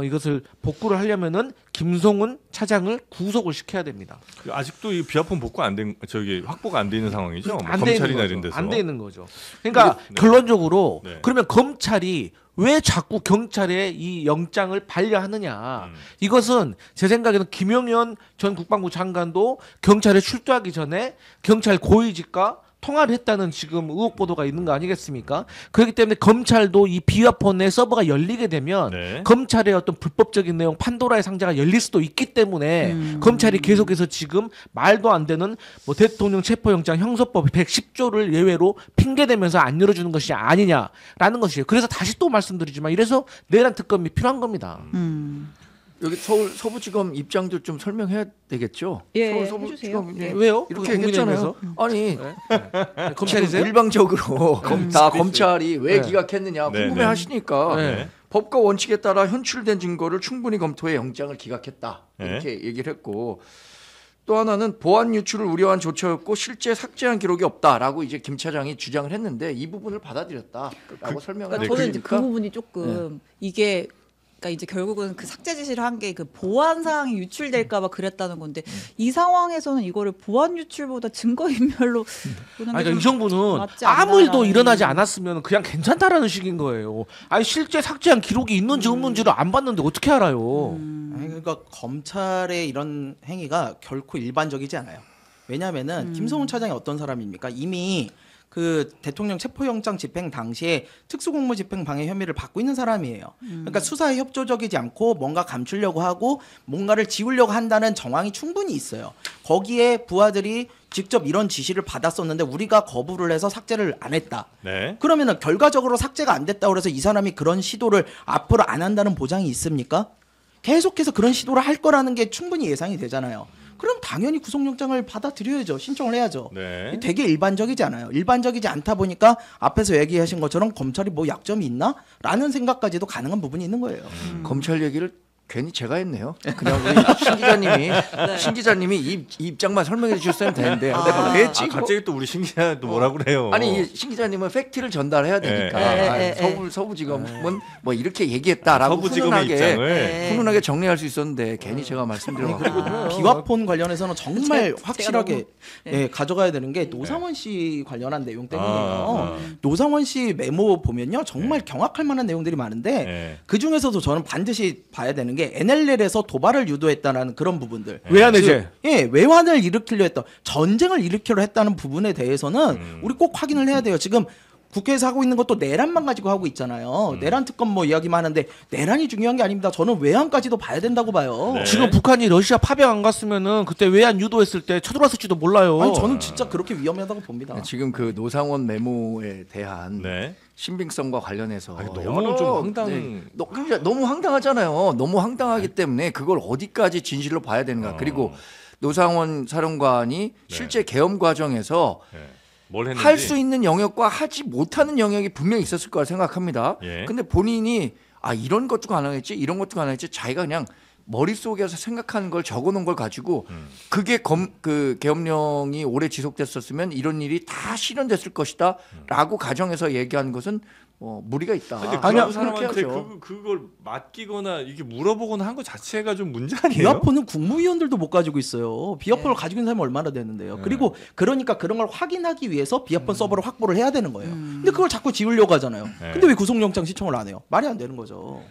S1: 이것을 복구를 하려면은 김성훈 차장을 구속을 시켜야 됩니다.
S2: 아직도 이 비하폰 복구 확보가 안 돼 있는 상황이죠. 뭐
S1: 안 돼 있는
S2: 검찰이나
S1: 거죠.
S2: 이런 데서
S1: 안 돼 있는 거죠. 그러니까
S2: 네.
S1: 결론적으로
S2: 네.
S1: 그러면 검찰이 왜 자꾸 경찰에 이 영장을 반려하느냐. 이것은 제 생각에는 김용현 전 국방부 장관도 경찰에 출두하기 전에 경찰 고위직과 통화를 했다는 지금 의혹 보도가 있는 거 아니겠습니까? 그렇기 때문에 검찰도 이 비화폰의 서버가 열리게 되면
S2: 네.
S1: 검찰의 어떤 불법적인 내용 판도라의 상자가 열릴 수도 있기 때문에 검찰이 계속해서 지금 말도 안 되는 뭐 대통령 체포영장 형사법 110조를 예외로 핑계대면서 안 열어주는 것이 아니냐라는 것이에요. 그래서 다시 또 말씀드리지만 이래서 내란 특검이 필요한 겁니다.
S4: 여기 서울 서부지검 입장도 좀 설명해야 되겠죠?
S5: 예,
S4: 서울
S5: 해주세요.
S4: 서부지검
S5: 예.
S1: 왜요?
S4: 이렇게 얘기했잖아요. 아니
S1: 검찰이세요?
S4: 지금 일방적으로 다 검찰이 왜
S1: 네.
S4: 기각했느냐
S2: 네,
S4: 궁금해하시니까
S1: 네.
S4: 법과 원칙에 따라 현출된 증거를 충분히 검토해 영장을 기각했다
S2: 네.
S4: 이렇게 얘기를 했고 또 하나는 보안 유출을 우려한 조처였고 실제 삭제한 기록이 없다라고 이제 김 차장이 주장을 했는데 이 부분을 받아들였다라고 설명을
S5: 그러니까 저는 이제 그
S4: 해주니까
S5: 부분이 조금 이게 그러니까 이제 결국은 그 삭제 지시를 한 게 그 보안 사항이 유출될까봐 그랬다는 건데 이 상황에서는 이거를 보안 유출보다 증거 인멸로 보는 게
S1: 아니, 그러니까
S5: 좀
S1: 이 정부는
S5: 맞지
S1: 아무 일도
S5: 않나라는.
S1: 일어나지 않았으면 그냥 괜찮다라는 식인 거예요. 아니 실제 삭제한 기록이 있는지 없는지를 안 봤는데 어떻게 알아요?
S3: 아니, 그러니까 검찰의 이런 행위가 결코 일반적이지 않아요. 왜냐하면은 김성훈 차장이 어떤 사람입니까? 이미 그 대통령 체포영장 집행 당시에 특수공무집행 방해 혐의를 받고 있는 사람이에요. 그러니까 수사에 협조적이지 않고 뭔가 감추려고 하고 뭔가를 지우려고 한다는 정황이 충분히 있어요. 거기에 부하들이 직접 이런 지시를 받았었는데 우리가 거부를 해서 삭제를 안 했다.
S2: 네.
S3: 그러면은 결과적으로 삭제가 안 됐다고 해서 이 사람이 그런 시도를 앞으로 안 한다는 보장이 있습니까? 계속해서 그런 시도를 할 거라는 게 충분히 예상이 되잖아요. 그럼 당연히 구속영장을 받아들여야죠. 신청을 해야죠.
S2: 네.
S3: 되게 일반적이지 않아요. 일반적이지 않다 보니까 앞에서 얘기하신 것처럼 검찰이 뭐 약점이 있나? 라는 생각까지도 가능한 부분이 있는 거예요.
S4: 검찰 얘기를 괜히 제가 했네요. 그냥 우리 신 기자님이 이 입장만 설명해 주셨으면 되는데 내가 왜 했지?
S2: 갑자기 또 우리 신 기자도 뭐라 그래요?
S4: 아니 신 기자님은 팩트를 전달해야 되니까 서부지검은 뭐 이렇게 얘기했다라고
S2: 서부지검의 입장을
S4: 훈훈하게 정리할 수 있었는데 괜히 제가 말씀드려가지고
S3: 비화폰 관련해서는 정말 확실하게
S5: 너무-
S3: 예, 가져가야 되는 게 노상원 씨 관련한 내용 때문이에요.
S2: 아.
S3: 노상원 씨 메모 보면요. 정말 경악할 만한 내용들이 많은데
S2: 네.
S3: 그 중에서도 저는 반드시 봐야 되는 게 NLL에서 도발을 유도했다는 그런 부분들.
S1: 외환해제.
S3: 예, 외환을 일으키려 했던 전쟁을 일으키려 했다는 부분에 대해서는 우리 꼭 확인을 해야 돼요. 지금 국회에서 하고 있는 것도 내란만 가지고 하고 있잖아요. 내란 특검 뭐 이야기만 하는데 내란이 중요한 게 아닙니다. 저는 외환까지도 봐야 된다고 봐요.
S2: 네.
S1: 지금 북한이 러시아 파병 안 갔으면은 그때 외환 유도했을 때 쳐들어왔을지도 몰라요.
S3: 아니, 저는 진짜 그렇게 위험하다고 봅니다.
S4: 지금 그 노상원 메모에 대한
S2: 네.
S4: 신빙성과 관련해서
S2: 아니, 너무 좀
S4: 너무 황당하잖아요. 너무 황당하기 때문에 그걸 어디까지 진실로 봐야 되는가. 그리고 노상원 사령관이 실제 계엄 과정에서
S2: 네. 뭘 했는지
S4: 할 수 있는 영역과 하지 못하는 영역이 분명히 있었을 거라 생각합니다.
S2: 예.
S4: 근데 본인이 이런 것도 가능했지 이런 것도 가능했지 자기가 그냥 머릿속에서 생각하는 걸 적어놓은 걸 가지고 그게 그 계엄령이 오래 지속됐었으면 이런 일이 다 실현됐을 것이다 라고 가정해서 얘기하는 것은 무리가 있다.
S2: 근데
S4: 아니야,
S2: 그런 사람한테
S4: 그렇게 하죠.
S2: 그걸 맡기거나 이게 물어보거나 한 것 자체가 좀 문제 아니에요?
S3: 비화폰은 국무위원들도 못 가지고 있어요. 비화폰을 가지고 있는 사람이 얼마나 되는데요. 그리고 그러니까 그런 걸 확인하기 위해서 비화폰 서버를 확보를 해야 되는 거예요. 근데 그걸 자꾸 지우려고 하잖아요.
S2: 네.
S3: 근데 왜 구속영장 신청을 안 해요? 말이 안 되는 거죠.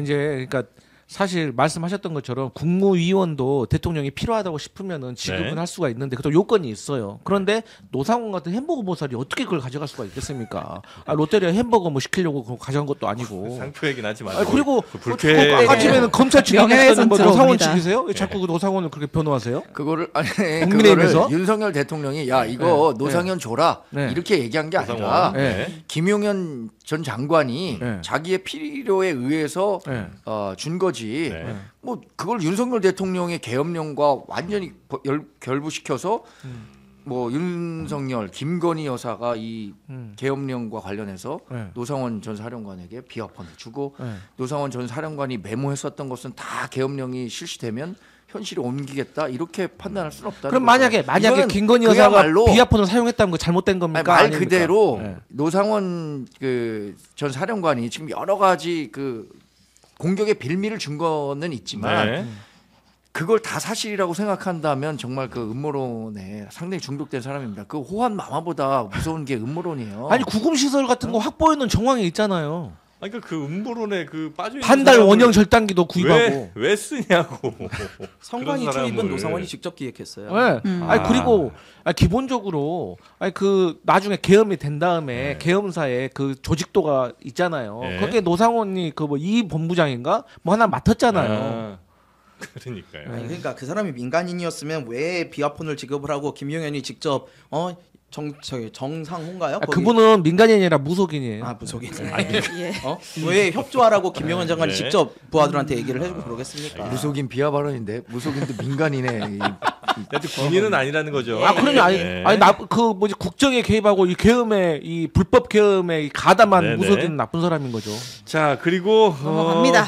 S1: 이제 그러니까 사실 말씀하셨던 것처럼 국무위원도 대통령이 필요하다고 싶으면은 지급은
S2: 네.
S1: 할 수가 있는데 그것도 요건이 있어요. 그런데 노상원 같은 햄버거 보살이 어떻게 그걸 가져갈 수가 있겠습니까? 롯데리아 햄버거 뭐 시키려고 그거 가져간 것도 아니고.
S2: 상표 얘기는 하지 마시고.
S1: 그리고
S2: 그 불쾌해.
S1: 아까 집에는 검찰 측 얘기했던 뭐
S5: 명예훼손
S1: 노상원
S5: 들어옵니다.
S1: 측이세요? 왜 자꾸 그 노상원을 그렇게 변호하세요?
S4: 그거를
S1: 국민의힘에서?
S4: 그거를 윤석열 대통령이 야 이거 노상현 줘라
S1: 네.
S4: 이렇게 얘기한 게 아니라
S2: 노상원.
S1: 네.
S4: 김용현 전 장관이
S1: 네.
S4: 자기의 필요에 의해서
S1: 네.
S4: 준 거지.
S2: 네.
S4: 뭐 그걸 윤석열 대통령의 계엄령과 완전히 결부시켜서 뭐 윤석열, 김건희 여사가 이 계엄령과 관련해서
S1: 네.
S4: 노상원 전 사령관에게 비화폰을 주고
S1: 네.
S4: 노상원 전 사령관이 메모했었던 것은 다 계엄령이 실시되면 현실에 옮기겠다 이렇게 판단할 수는 없다.
S1: 그럼 만약에 김건희 여사가
S4: 그야말로
S1: 비화폰을 사용했다면 그 잘못된 겁니까?
S4: 말
S1: 아닙니까?
S4: 그대로
S1: 네.
S4: 노상원 그 전 사령관이 지금 여러 가지 그 공격에 빌미를 준 거는 있지만
S2: 네.
S4: 그걸 다 사실이라고 생각한다면 정말 그 음모론에 상당히 중독된 사람입니다. 그 호환 마마보다 무서운 게 음모론이에요.
S1: 아니 구금 시설 같은 거 확보해 놓은 정황에 있잖아요.
S2: 아니, 그러니까 그 음모론에 그 빠져 있는
S1: 반달 원형 절단기도 구입하고.
S2: 왜 쓰냐고.
S3: 성관이
S2: 그런
S3: 투입은
S2: 사람을.
S3: 노상원이 직접 기획했어요.
S1: 네. 아니
S2: 아.
S1: 그리고 기본적으로 그 나중에 계엄이 된 다음에 계엄사에 그 조직도가 있잖아요.
S2: 네.
S1: 거기에 노상원이 그 뭐 이 본부장인가 뭐 하나 맡았잖아요.
S2: 그러니까요.
S3: 아니, 그러니까 그 사람이 민간인이었으면 왜 비아폰을 지급을 하고 김용현이 직접 정상호인가요? 거기-
S1: 그분은 민간인이 아니라 무속인이에요.
S3: 아 무속인.
S5: 예.
S3: 왜 협조하라고 김용현 장관이
S2: 네.
S3: 직접 부하들한테 얘기를 해주고 그러겠습니까?
S4: 무속인 비하 발언인데 무속인도 민간이네.
S2: 하여튼 군인은 아니라는 거죠.
S1: 그러면
S2: 네.
S1: 그 뭐지 국정에 개입하고 이 계엄에 이 불법 계엄에 가담한
S2: 네네.
S1: 무속인 나쁜 사람인 거죠.
S2: 자, 그리고
S5: 넘어갑니다.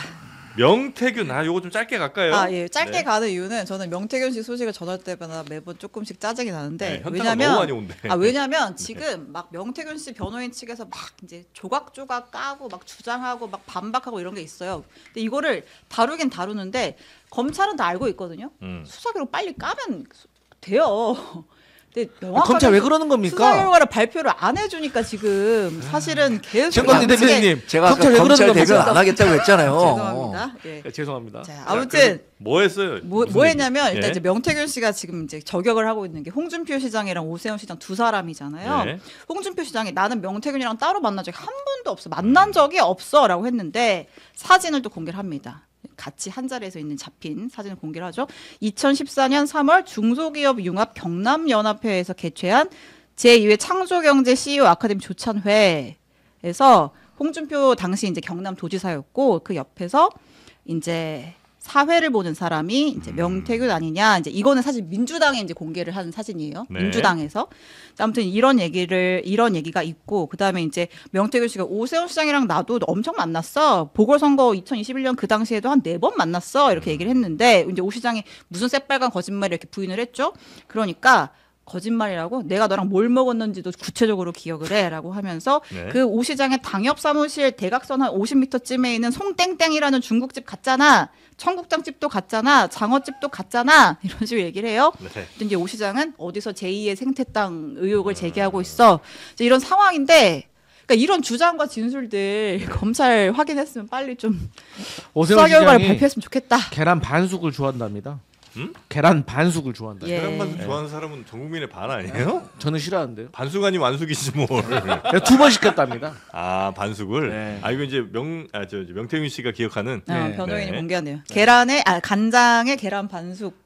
S2: 명태균 요거 좀 짧게 갈까요?
S5: 예, 짧게
S2: 네.
S5: 가는 이유는 저는 명태균 씨 소식을 전할 때마다 매번 조금씩 짜증이 나는데
S2: 네, 현타가 너무 많이 온대.
S5: 왜냐면 지금 막 명태균 씨 변호인 측에서 막 이제 조각조각 까고 막 주장하고 막 반박하고 이런 게 있어요. 근데 이거를 다루긴 다루는데 검찰은 다 알고 있거든요. 수사 기록 빨리 까면 돼요. 근데 명확하게
S1: 검찰 왜 그러는 겁니까?
S5: 수사 결과를 발표를 안 해주니까 지금 사실은 계속
S1: 정관님
S5: 양측에-
S1: 대표님,
S4: 제가 아까
S1: 검찰 왜 그러는
S4: 검찰 대변
S1: 겁니까?
S4: 안 하겠다고 했잖아요.
S5: 죄송합니다. 예.
S1: 죄송합니다.
S5: 자,
S2: 자,
S5: 아무튼
S2: 그래서 뭐 했어요?
S5: 뭐
S2: 무슨
S5: 했냐면
S2: 얘기?
S5: 일단
S2: 예?
S5: 이제 명태균 씨가 지금 이제 저격을 하고 있는 게 홍준표 시장이랑 오세훈 시장 두 사람이잖아요.
S2: 네.
S5: 홍준표 시장이 나는 명태균이랑 따로 만난 적이 한 번도 없어. 만난 적이 없어라고 했는데 사진을 또 공개를 합니다. 같이 한 자리에서 있는 잡힌 사진을 공개를 하죠. 2014년 3월 중소기업 융합 경남연합회에서 개최한 제2회 창조경제 CEO 아카데미 조찬회에서 홍준표 당시 이제 경남 도지사였고 그 옆에서 이제 사회를 보는 사람이 이제 명태균 아니냐. 이제 이거는 사실 민주당에 이제 공개를 한 사진이에요.
S2: 네.
S5: 민주당에서. 아무튼 이런 얘기가 있고 그다음에 이제 명태균 씨가 오세훈 시장이랑 나도 엄청 만났어. 보궐선거 2021년 그 당시에도 한 4번 만났어. 이렇게 얘기를 했는데 이제 오 시장이 무슨 새빨간 거짓말 이렇게 부인을 했죠. 그러니까 거짓말이라고 내가 너랑 뭘 먹었는지도 구체적으로 기억을 해라고 하면서
S2: 네.
S5: 그 오 시장의 당협 사무실 대각선 한 50m쯤에 있는 송땡땡이라는 중국집 갔잖아. 청국장집도 갔잖아. 장어집도 갔잖아. 이런 식으로 얘기를 해요.
S2: 네.
S5: 근데 이제 오 시장은 어디서 제2의 생태 땅 의혹을 제기하고 있어. 이제 이런 상황인데 그러니까 이런 주장과 진술들 검찰 확인했으면 빨리 좀
S1: 오세훈
S5: 수사 결과를
S1: 시장이
S5: 발표했으면 좋겠다.
S1: 계란 반숙을 좋아한답니다. 계란 반숙을 좋아한다.
S5: 예.
S2: 계란 반숙 좋아하는 사람은 전 국민의 반 아니에요?
S1: 저는 싫어하는데요.
S2: 반숙 아니면 완숙이지 뭘.
S1: 2번 시켰답니다.
S2: 아, 반숙을.
S1: 네.
S2: 이거 이제 명태균 씨가 기억하는
S5: 변호인이
S2: 네.
S5: 공개하네요. 간장에 계란 반숙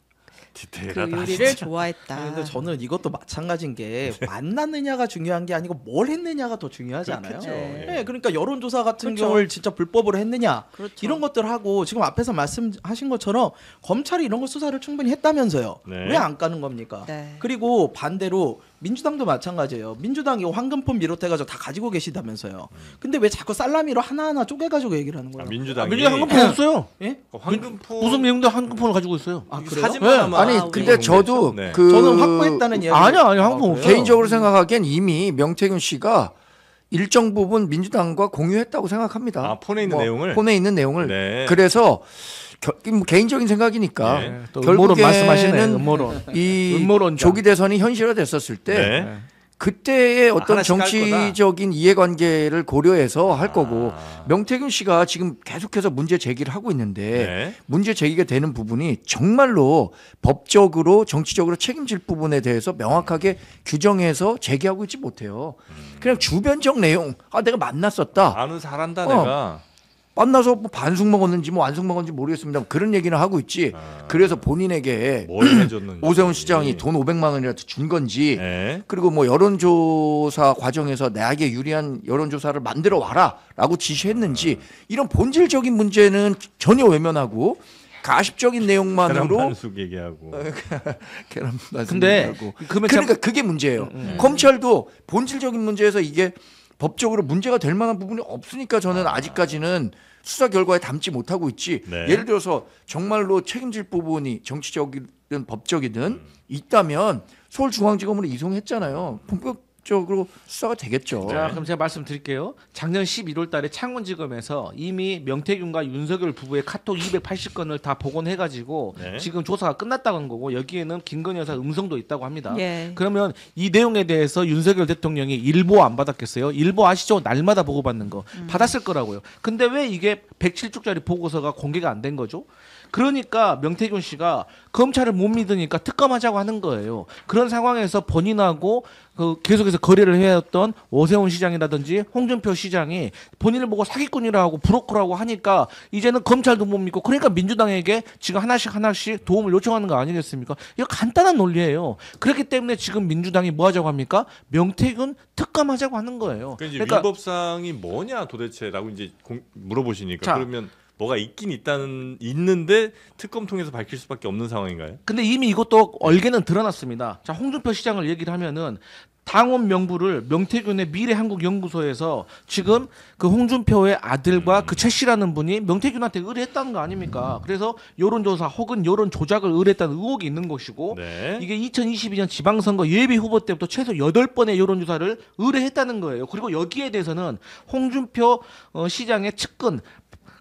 S5: 그
S2: 디테일하다.
S5: 요리를
S2: 진짜.
S5: 좋아했다.
S3: 근데 저는 이것도 마찬가지인 게 만났느냐가 중요한 게 아니고 뭘 했느냐가 더 중요하지 않아요?
S2: 그렇겠죠.
S5: 네.
S3: 네, 그러니까 여론조사 같은
S5: 그렇죠.
S3: 경우를 진짜 불법으로 했느냐
S5: 그렇죠.
S3: 이런 것들 하고 지금 앞에서 말씀하신 것처럼 검찰이 이런 거 수사를 충분히 했다면서요.
S2: 네.
S3: 왜 안 까는 겁니까?
S5: 네.
S3: 그리고 반대로 민주당도 마찬가지예요. 민주당이 황금폰 비롯해가지고 다 가지고 계시다면서요. 근데 왜 자꾸 살라미로 하나하나 쪼개가지고 얘기를 하는 거예요?
S2: 민주당이
S1: 민주당 한금폰 없어요.
S3: 예?
S2: 황금포
S1: 무슨 내용도 한금폰을 가지고 있어요.
S3: 아 그래요?
S2: 사진만
S1: 네.
S2: 아마
S4: 아니
S5: 우리
S4: 근데 저도
S2: 네.
S4: 그
S3: 저는 확보했다는 이야기.
S1: 아니야 한금폰 없어요.
S4: 개인적으로 생각하기엔 이미 명태균 씨가 일정 부분 민주당과 공유했다고 생각합니다.
S2: 아, 폰에 있는 내용을?
S4: 폰에 있는 내용을.
S2: 네.
S4: 그래서 뭐 개인적인 생각이니까
S2: 네.
S1: 또 음모론 말씀하시네.
S4: 결국에는
S1: 음모론.
S4: 이
S1: 음모론자.
S4: 조기 대선이 현실화됐었을 때
S2: 네.
S4: 그때의 어떤
S2: 하나씩 할
S4: 정치적인 이해관계를 고려해서 할 거고 명태균 씨가 지금 계속해서 문제 제기를 하고 있는데
S2: 네.
S4: 문제 제기가 되는 부분이 정말로 법적으로 정치적으로 책임질 부분에 대해서 명확하게 규정해서 제기하고 있지 못해요. 그냥 주변적 내용 내가 만났었다.
S2: 아는 잘한다
S4: 어.
S2: 내가.
S4: 만나서 뭐 반숙 먹었는지 뭐 완숙 먹었는지 모르겠습니다. 그런 얘기는 하고 있지. 그래서 본인에게
S2: 뭘 해줬는지.
S4: 오세훈 시장이 돈 500만 원이라도 준 건지
S2: 네.
S4: 그리고 뭐 여론조사 과정에서 나에게 유리한 여론조사를 만들어 와라라고 지시했는지 이런 본질적인 문제는 전혀 외면하고 가십적인
S2: 계란
S4: 내용만으로
S2: 반숙 얘기하고.
S4: 계란 반숙
S1: 근데
S4: 얘기하고.
S1: 그러면
S4: 그러니까 그게 문제예요. 검찰도 본질적인 문제에서 이게 법적으로 문제가 될 만한 부분이 없으니까 저는 아직까지는 수사 결과에 담지 못하고 있지.
S2: 네.
S4: 예를 들어서 정말로 책임질 부분이 정치적이든 법적이든 있다면 서울중앙지검으로 이송했잖아요. 적극적으로 수사가 되겠죠.
S1: 자, 그럼 제가 말씀드릴게요. 작년 11월 달에 창원지검에서 이미 명태균과 윤석열 부부의 카톡 280건을 다 복원해가지고
S2: 네.
S1: 지금 조사가 끝났다는 거고 여기에는 김건희 여사 음성도 있다고 합니다.
S5: 예.
S1: 그러면 이 내용에 대해서 윤석열 대통령이 일보 안 받았겠어요? 일보 아시죠? 날마다 보고받는 거. 받았을 거라고요. 근데 왜 이게 107쪽짜리 보고서가 공개가 안 된 거죠? 그러니까 명태균 씨가 검찰을 못 믿으니까 특검하자고 하는 거예요. 그런 상황에서 본인하고 그 계속해서 거래를 해왔던 오세훈 시장이라든지 홍준표 시장이 본인을 보고 사기꾼이라고 브로커라고 하니까 이제는 검찰도 못 믿고 그러니까 민주당에게 지금 하나씩 도움을 요청하는 거 아니겠습니까? 이거 간단한 논리예요. 그렇기 때문에 지금 민주당이 뭐 하자고 합니까? 명태균 특검하자고 하는 거예요.
S2: 그러니까 이제 위법사항이 뭐냐 도대체라고 이제 물어보시니까
S1: 자.
S2: 그러면 뭐가 있긴 있는데 특검 통해서 밝힐 수밖에 없는 상황인가요?
S1: 근데 이미 이것도 얼개는 드러났습니다. 자, 홍준표 시장을 얘기를 하면은 당원 명부를 명태균의 미래한국연구소에서 지금 그 홍준표의 아들과 그 최 씨라는 분이 명태균한테 의뢰했다는 거 아닙니까? 그래서 여론조사 혹은 여론 조작을 의뢰했다는 의혹이 있는 것이고
S2: 네.
S1: 이게 2022년 지방선거 예비 후보 때부터 최소 8번의 여론조사를 의뢰했다는 거예요. 그리고 여기에 대해서는 홍준표 시장의 측근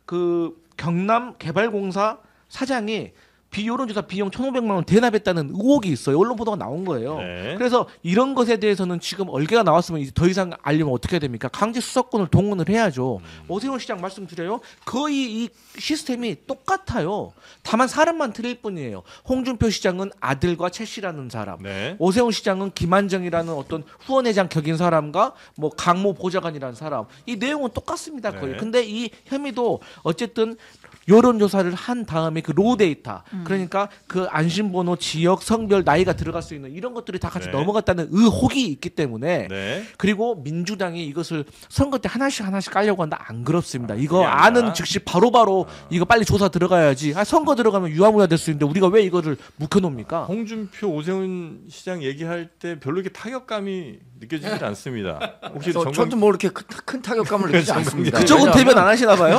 S1: 그 경남개발공사 사장이 비여론조사 비용 1,500만 원 대납했다는 의혹이 있어요. 언론 보도가 나온 거예요.
S2: 네.
S1: 그래서 이런 것에 대해서는 지금 얼개가 나왔으면 이제 더 이상 알려면 어떻게 해야 됩니까? 강제 수사권을 동원을 해야죠. 오세훈 시장 말씀드려요. 거의 이 시스템이 똑같아요. 다만 사람만 틀릴 뿐이에요. 홍준표 시장은 아들과 최 씨라는 사람.
S2: 네.
S1: 오세훈 시장은 김한정이라는 어떤 후원회장 격인 사람과 뭐 강모 보좌관이라는 사람. 이 내용은 똑같습니다. 거의.
S2: 네.
S1: 근데 이 혐의도 어쨌든 여론조사를 한 다음에 그 로우 데이터 그러니까 그 안심번호, 지역, 성별, 나이가 들어갈 수 있는 이런 것들이 다 같이
S2: 네.
S1: 넘어갔다는 의혹이 있기 때문에
S2: 네.
S1: 그리고 민주당이 이것을 선거 때 하나씩 까려고 한다 안 그렇습니다. 이거
S2: 그게 아니라.
S1: 아는 즉시 바로바로 이거 빨리 조사 들어가야지. 선거 들어가면 유야무야 될 수 있는데 우리가 왜 이거를 묵혀놓습니까?
S2: 홍준표 오세훈 시장 얘기할 때 별로 이렇게 타격감이 느껴지질 않습니다. 혹시
S4: 저도 뭐 이렇게 큰 타격감을 느끼지 않습니다.
S1: 그쪽은
S4: 왜냐하면
S1: 대변 안 하시나 봐요?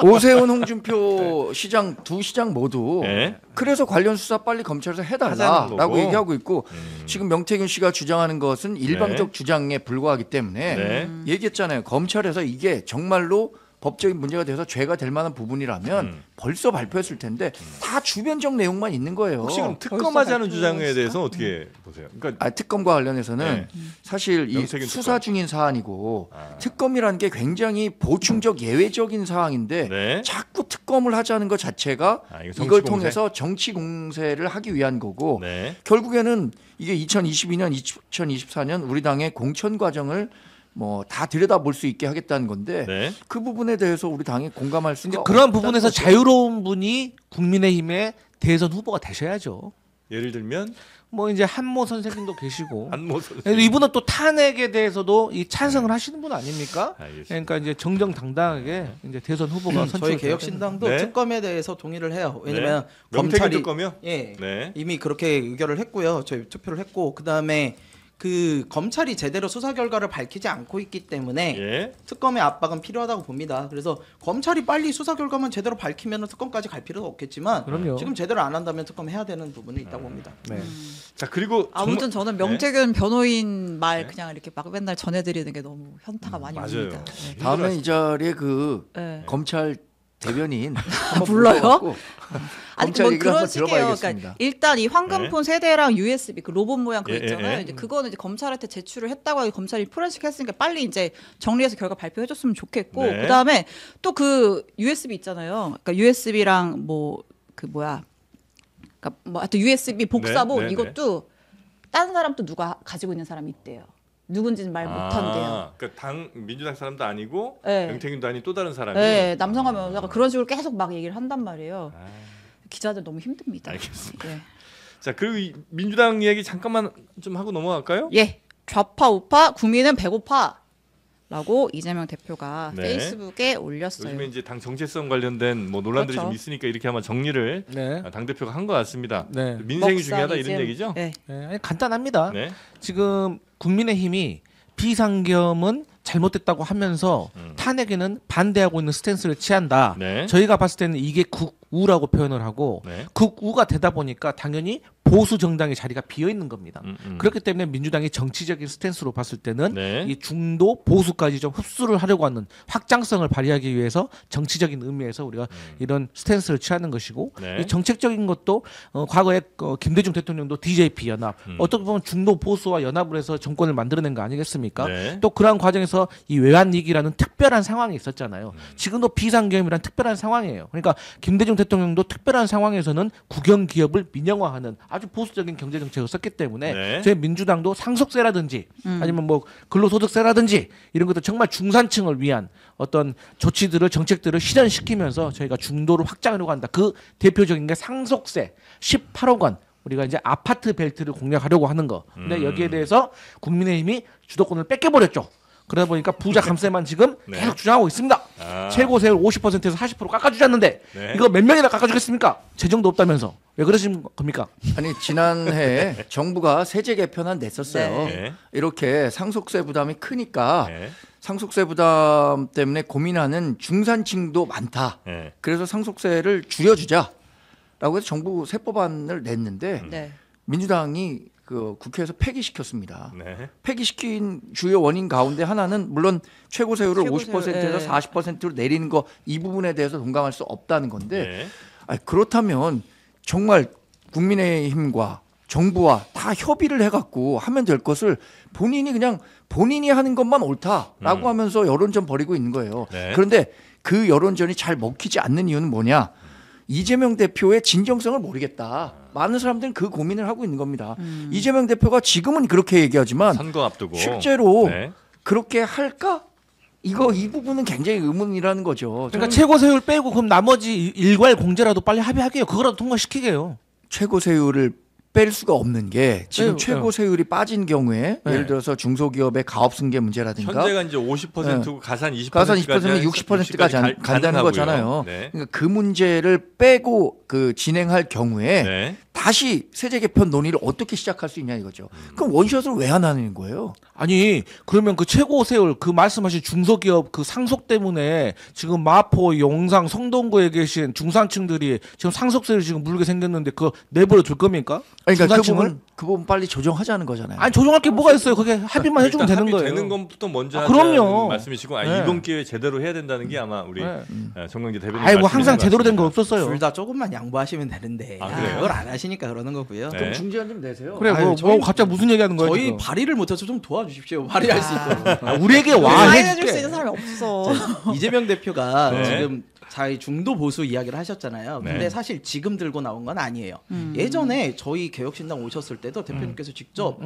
S4: 오세훈, 홍준표 시장 두 시장 모두
S2: 네.
S4: 그래서 관련 수사 빨리 검찰에서
S2: 하자는
S4: 해달라라고
S2: 거고.
S4: 얘기하고 있고 지금 명태균 씨가 주장하는 것은 일방적
S2: 네.
S4: 주장에 불과하기 때문에
S2: 네.
S4: 얘기했잖아요. 검찰에서 이게 정말로 법적인 문제가 돼서 죄가 될 만한 부분이라면 벌써 발표했을 텐데 다 주변적 내용만 있는 거예요.
S2: 혹시 그럼
S5: 벌써
S2: 특검하자는 주장에
S5: 발표했을까?
S2: 대해서 어떻게 보세요? 그러니까
S4: 특검과 관련해서는
S2: 네.
S4: 사실 이
S2: 명태균
S4: 수사
S2: 특검.
S4: 중인 사안이고
S2: 아.
S4: 특검이라는 게 굉장히 보충적 예외적인 사항인데
S2: 네.
S4: 자꾸 특검을 하자는 것 자체가
S2: 아, 이거 정치
S4: 이걸
S2: 공세?
S4: 통해서 정치 공세를 하기 위한 거고
S2: 네.
S4: 결국에는 이게 2022년, 2024년 우리 당의 공천 과정을 뭐 다 들여다볼 수 있게 하겠다는 건데
S2: 네.
S4: 그 부분에 대해서 우리 당이 공감할 수가
S1: 이제 그런
S4: 없다는
S1: 부분에서
S4: 거죠.
S1: 자유로운 분이 국민의힘의 대선 후보가 되셔야죠.
S2: 예를 들면
S1: 뭐 이제 한모 선생님도 계시고
S2: 안모 선생.
S1: 그래서 이분은 또 탄핵에 대해서도 이 찬성을 하시는 분 아닙니까?
S2: 알겠습니다.
S1: 그러니까 이제 정정당당하게 이제 대선 후보가
S3: 저희
S1: 선출이
S3: 개혁신당도
S2: 네.
S3: 특검에 대해서 동의를 해요. 왜냐면
S2: 명태균
S3: 검찰이
S2: 특검이요?
S3: 예
S2: 네.
S3: 이미 그렇게 의결을 했고요. 저희 투표를 했고 그 다음에 그 검찰이 제대로 수사 결과를 밝히지 않고 있기 때문에
S2: 예.
S3: 특검의 압박은 필요하다고 봅니다. 그래서 검찰이 빨리 수사 결과만 제대로 밝히면 특검까지 갈 필요는 없겠지만
S1: 그럼요.
S3: 지금 제대로 안 한다면 특검 해야 되는 부분이 있다고 봅니다.
S1: 네.
S2: 자 그리고
S5: 아무튼
S2: 정말-
S5: 저는 명태균 변호인 말 그냥 이렇게 막 맨날 전해드리는 게 너무 현타가 많이
S2: 맞아요.
S5: 옵니다. 네.
S4: 다음에 이 자리에 그
S5: 네.
S4: 검찰 대변인 한번
S5: 불러요?
S4: 불러갖고
S5: 아니
S4: 검찰
S5: 뭐
S4: 얘기를
S5: 그런
S4: 한번
S5: 식이에요.
S4: 들어봐야겠습니다.
S5: 그러니까 일단 이 황금폰 세대랑 USB 그 로봇 모양 그거
S2: 예, 예,
S5: 있잖아요.
S2: 예.
S5: 이제 그거는 이제 검찰한테 제출을 했다고 하고 검찰이 포렌식 했으니까 빨리 이제 정리해서 결과 발표해줬으면 좋겠고
S2: 네.
S5: 그다음에 또 그 USB 있잖아요. 그러니까 USB랑 뭐 그 뭐야, 그러니까 뭐 하여튼 USB 복사본
S2: 네, 네,
S5: 이것도 다른 사람 또 누가 가지고 있는 사람이 있대요. 누군지는 말 못한대요.
S2: 그러니까 당 민주당 사람도 아니고
S5: 네.
S2: 명태균도 아닌 또 다른 사람이.
S5: 네, 남성화 변호사가 그런 식으로 계속 막 얘기를 한단 말이에요.
S2: 아,
S5: 기자들 너무 힘듭니다.
S2: 알겠습니다.
S5: 예.
S2: 자 그리고 이 민주당 얘기 잠깐만 좀 하고 넘어갈까요?
S5: 예, 좌파 우파 국민은 배고파라고 이재명 대표가
S2: 네.
S5: 페이스북에 올렸어요.
S2: 요즘에 이제 당 정체성 관련된 뭐 논란들이
S5: 그렇죠.
S2: 좀 있으니까 이렇게 한번 정리를
S1: 네.
S2: 당 대표가 한 것 같습니다.
S1: 네.
S2: 민생이 중요하다
S5: 먹사리즘.
S2: 이런 얘기죠?
S5: 네.
S1: 네, 아니, 간단합니다.
S2: 네.
S1: 지금 국민의힘이 비상겸은 잘못됐다고 하면서 탄핵에는 반대하고 있는 스탠스를 취한다.
S2: 네.
S1: 저희가 봤을 때는 이게 우라고 표현을 하고
S2: 네.
S1: 그 우가 되다 보니까 당연히 보수 정당의 자리가 비어 있는 겁니다. 그렇기 때문에 민주당이 정치적인 스탠스로 봤을 때는
S2: 네.
S1: 이 중도 보수까지 좀 흡수를 하려고 하는 확장성을 발휘하기 위해서 정치적인 의미에서 우리가 이런 스탠스를 취하는 것이고
S2: 네.
S1: 이 정책적인 것도 과거에 김대중 대통령도 DJP 연합 어떻게 보면 중도 보수와 연합을 해서 정권을 만들어낸 거 아니겠습니까?
S2: 네.
S1: 또 그러한 과정에서 이 외환위기라는 특별한 상황이 있었잖아요. 지금도 비상계엄이라는 특별한 상황이에요. 그러니까 김대중 대통령도 특별한 상황에서는 국영기업을 민영화하는 아주 보수적인 경제정책을 썼기 때문에
S2: 네.
S1: 저희 민주당도 상속세라든지 아니면 뭐 근로소득세라든지 이런 것들 정말 중산층을 위한 어떤 조치들을 정책들을 실현시키면서 저희가 중도를 확장하려고 한다. 그 대표적인 게 상속세 18억 원 우리가 이제 아파트 벨트를 공략하려고 하는 거. 근데 여기에 대해서 국민의힘이 주도권을 뺏겨버렸죠. 그러다 보니까 부자 감세만 지금
S2: 네.
S1: 계속 주장하고 있습니다.
S2: 아.
S1: 최고 세율 50%에서 40% 깎아주셨는데
S2: 네.
S1: 이거 몇 명이나 깎아주겠습니까? 재정도 없다면서 왜 그러신 겁니까?
S4: 아니 지난해 정부가 세제 개편안 냈었어요.
S2: 네.
S4: 이렇게 상속세 부담이 크니까
S2: 네.
S4: 상속세 부담 때문에 고민하는 중산층도 많다.
S2: 네.
S4: 그래서 상속세를 줄여주자라고 해서 정부 세법안을 냈는데
S5: 네.
S4: 민주당이 그 국회에서 폐기시켰습니다.
S2: 네.
S4: 폐기시킨 주요 원인 가운데 하나는 물론 최고 세율을
S5: 최고
S4: 50%에서
S5: 세율,
S4: 40%로 내리는 거 이 부분에 대해서 동감할 수 없다는 건데
S2: 네.
S4: 아니, 그렇다면 정말 국민의힘과 정부와 다 협의를 해갖고 하면 될 것을 본인이 그냥 본인이 하는 것만 옳다라고 하면서 여론전 벌이고 있는 거예요.
S2: 네.
S4: 그런데 그 여론전이 잘 먹히지 않는 이유는 뭐냐? 이재명 대표의 진정성을 모르겠다. 많은 사람들은 그 고민을 하고 있는 겁니다. 이재명 대표가 지금은 그렇게 얘기하지만
S2: 선거 앞두고
S4: 실제로
S2: 네.
S4: 그렇게 할까? 이 부분은 굉장히 의문이라는 거죠.
S1: 그러니까
S4: 저는
S1: 최고 세율 빼고 그럼 나머지 일괄 공제라도 빨리 합의하게요. 그거라도 통과시키게요.
S4: 최고 세율을 뺄 수가 없는 게 지금
S1: 네,
S4: 최고 세율이 빠진 경우에
S1: 네.
S4: 예를 들어서 중소기업의 가업 승계 문제라든가
S2: 현재가 이제 50%고 가산 20%까지
S4: 가산 20%면 60%까지 간다는 거잖아요.
S2: 네.
S4: 그러니까 그 문제를 빼고 그 진행할 경우에
S2: 네.
S4: 다시 세제 개편 논의를 어떻게 시작할 수 있냐 이거죠. 그럼 원샷을 왜 안 하는 거예요?
S1: 아니 그러면 그 최고 세율 그 말씀하신 중소기업 그 상속 때문에 지금 마포, 용상, 성동구에 계신 중산층들이 지금 상속세를 지금 물게 생겼는데 그거 내버려 둘 겁니까?
S4: 그러니까
S1: 중산층을?
S4: 그 부분 빨리 조정하자는 거잖아요.
S1: 아니 조정할 게 뭐가 있어요? 그게 합의만 해주면
S2: 일단
S1: 되는 거예요.
S2: 되는 것부터 먼저
S1: 아,
S2: 하자는
S1: 그럼요.
S2: 말씀이시고
S1: 네.
S2: 이번 기회에 제대로 해야 된다는 게 아마 우리
S1: 네.
S2: 정광재 대표님
S1: 아이 뭐
S2: 말씀이신
S1: 항상
S2: 것
S1: 제대로 된 거
S2: 같습니다.
S1: 없었어요.
S3: 둘 다 조금만 양보하시면 되는데
S2: 아, 그래요?
S3: 그걸 안 하시니까 그러는 거고요.
S2: 네.
S4: 좀 중지한 좀 내세요.
S1: 그래
S3: 아유,
S1: 뭐,
S3: 저희-
S1: 갑자기 무슨 얘기하는 거예요?
S3: 저희
S1: 지금?
S3: 발의를 못해서 좀 도와주십시오. 발의할 수 있도록.
S1: 아, 우리에게 와
S5: 와해줄 수
S1: 해줄게.
S5: 있는 사람이 없어.
S3: 이재명 대표가
S2: 네.
S3: 지금 자기 중도 보수 이야기를 하셨잖아요. 근데
S2: 네.
S3: 사실 지금 들고 나온 건 아니에요. 예전에 저희 개혁신당 오셨을 때도 대표님께서 직접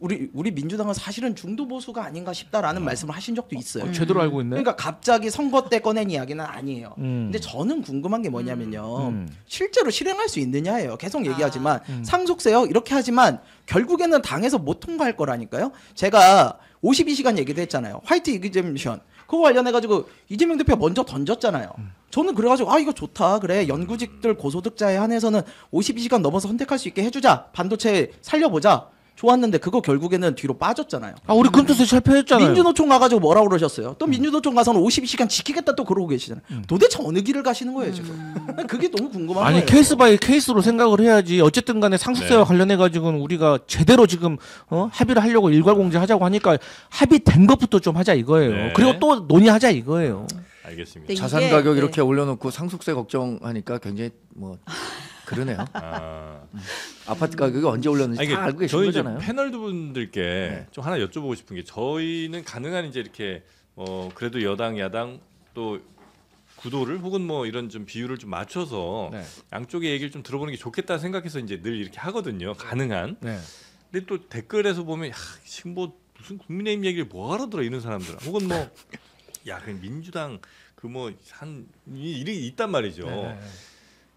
S3: 우리 민주당은 사실은 중도 보수가 아닌가 싶다라는 말씀을 하신 적도 있어요.
S1: 제대로 알고 있네.
S3: 그러니까 갑자기 선거 때 꺼낸 이야기는 아니에요.
S1: 음.
S3: 근데 저는 궁금한 게 뭐냐면요. 실제로 실행할 수 있느냐예요. 계속 얘기하지만 상속세요 이렇게 하지만 결국에는 당에서 못 통과할 거라니까요. 제가 52시간 얘기도 했잖아요. 화이트 이기잼션 그거 관련해가지고 이재명 대표가 먼저 던졌잖아요. 저는 그래가지고 이거 좋다. 그래 연구직들 고소득자에 한해서는 52시간 넘어서 선택할 수 있게 해주자. 반도체 살려보자. 좋았는데 그거 결국에는 뒤로 빠졌잖아요.
S1: 아 우리 금투세 실패했잖아요.
S3: 민주노총 가가지고 뭐라고 그러셨어요? 또 민주노총 가서는 52시간 지키겠다 또 그러고 계시잖아요. 도대체 어느 길을 가시는 거예요 지금? 그게 너무 궁금한
S1: 아니
S3: 거예요.
S1: 케이스 바이 케이스로 생각을 해야지. 어쨌든 간에 상속세와
S2: 네.
S1: 관련해 가지고는 우리가 제대로 지금 합의를 하려고 일괄공제 하자고 하니까 합의된 것부터 좀 하자 이거예요.
S2: 네.
S1: 그리고 또 논의하자 이거예요.
S2: 알겠습니다.
S5: 네.
S4: 자산
S5: 이게,
S4: 가격
S5: 네.
S4: 이렇게 올려놓고 상속세 걱정하니까 굉장히 뭐 그러네요. 아파트 가격이 언제 올렸는지
S2: 아니,
S4: 다 알고 계신
S2: 저희 이제
S4: 거잖아요.
S2: 패널 분들께 좀 하나 여쭤보고 싶은 게 저희는 가능한 이제 이렇게 그래도 여당 야당 또 구도를 혹은 뭐 이런 좀 비율을 좀 맞춰서
S1: 네.
S2: 양쪽의 얘기를 좀 들어보는 게 좋겠다 생각해서 이제 늘 이렇게 하거든요. 가능한.
S1: 네.
S2: 근데 또 댓글에서 보면 지금 뭐 무슨 국민의힘 얘기를 뭐하러 들어 이런 사람들 혹은 뭐 야 그 민주당 그 뭐 한 일이 있단 말이죠.
S1: 네.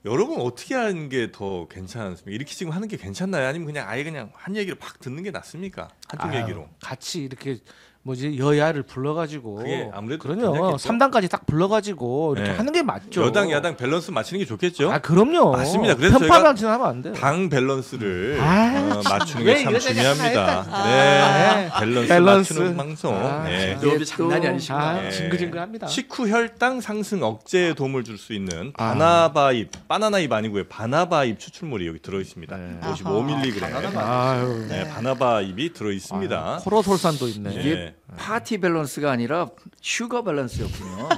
S2: 여러분 어떻게 하는 게 더 괜찮습니까? 이렇게 지금 하는 게 괜찮나요? 아니면 그냥 아예 그냥 한 얘기를 팍 듣는 게 낫습니까? 한쪽
S1: 아유,
S2: 얘기로.
S1: 같이 이렇게 여야를 불러가지고
S2: 그게 아무래도 괜찮겠죠?
S1: 그럼요. 3당까지 딱 불러가지고 이렇게
S2: 네.
S1: 하는 게 맞죠.
S2: 여당 야당 밸런스 맞추는 게 좋겠죠.
S1: 아 그럼요.
S2: 맞습니다. 그래서
S1: 편파만 하면 안 돼요.
S2: 당 밸런스를
S1: 아,
S2: 맞추는
S1: 왜
S2: 게 참
S1: 이런 얘기
S2: 중요합니다.
S1: 하나
S2: 네, 밸런스
S1: 밸런스.
S2: 맞추는 방송.
S1: 아,
S2: 네.
S3: 기업이 장난이 아니시구나.
S1: 아, 징글징글합니다.
S2: 식후 혈당 상승 억제에 도움을 줄 수 있는 바나나잎 아니고요. 바나바잎 추출물이 여기 들어 있습니다. 55mg.
S1: 아유,
S2: 네, 바나바잎이 들어 있습니다.
S1: 코로솔산도 있네.
S2: 네.
S4: 파티 밸런스가 아니라 슈거 밸런스였군요.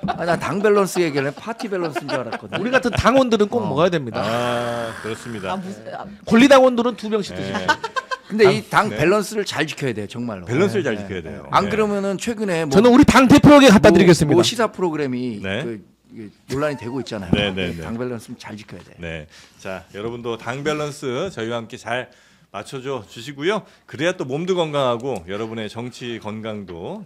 S4: 나 당 밸런스 얘기를 파티 밸런스인 줄 알았거든요.
S1: 우리 같은 당원들은 꼭 먹어야 됩니다.
S2: 그렇습니다.
S1: 권리당원들은 2병씩 드시면
S2: 네.
S4: 근데 이 당
S2: 네.
S4: 밸런스를 잘 지켜야 돼요, 정말로.
S2: 밸런스를 잘 지켜야 돼요.
S4: 안
S2: 네.
S4: 그러면은 최근에 뭐
S1: 저는 우리 당 대표에게 갖다 드리겠습니다.
S4: 뭐 시사 프로그램이
S2: 네.
S4: 이게 논란이 되고 있잖아요.
S2: 네, 네, 네.
S4: 당 밸런스는 잘 지켜야 돼.
S2: 네. 자, 여러분도 당 밸런스 저희와 함께 잘 맞춰줘 주시고요. 그래야 또 몸도 건강하고 여러분의 정치 건강도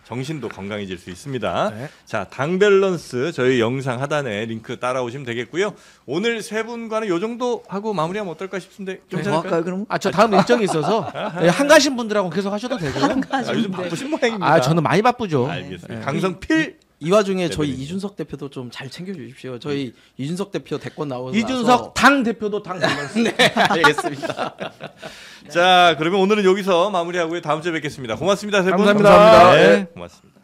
S2: 정신도 건강해질 수 있습니다.
S1: 네.
S2: 자, 당 밸런스 저희 영상 하단에 링크 따라오시면 되겠고요. 오늘 세 분과는 요 정도 하고 마무리하면 어떨까 싶은데
S4: 좀 더
S2: 괜찮을까요?
S4: 할까요, 그럼?
S1: 저 다음 일정이 있어서 네, 한가신 분들하고 계속 하셔도 되고요.
S2: 요즘 바쁘신 모양입니다.
S1: 아 저는 많이 바쁘죠.
S2: 알겠습니다. 강성필
S3: 이 와중에 저희
S2: 네네.
S3: 이준석 대표도 좀 잘 챙겨주십시오. 저희 이준석 대표 대권 나오고
S1: 이준석 당 대표도 당 밸런스.
S3: 네, 알겠습니다.
S2: 자, 그러면 오늘은 여기서 마무리하고요. 다음 주에 뵙겠습니다. 고맙습니다. 세 분.
S1: 감사합니다.
S2: 네,
S1: 네.
S2: 고맙습니다.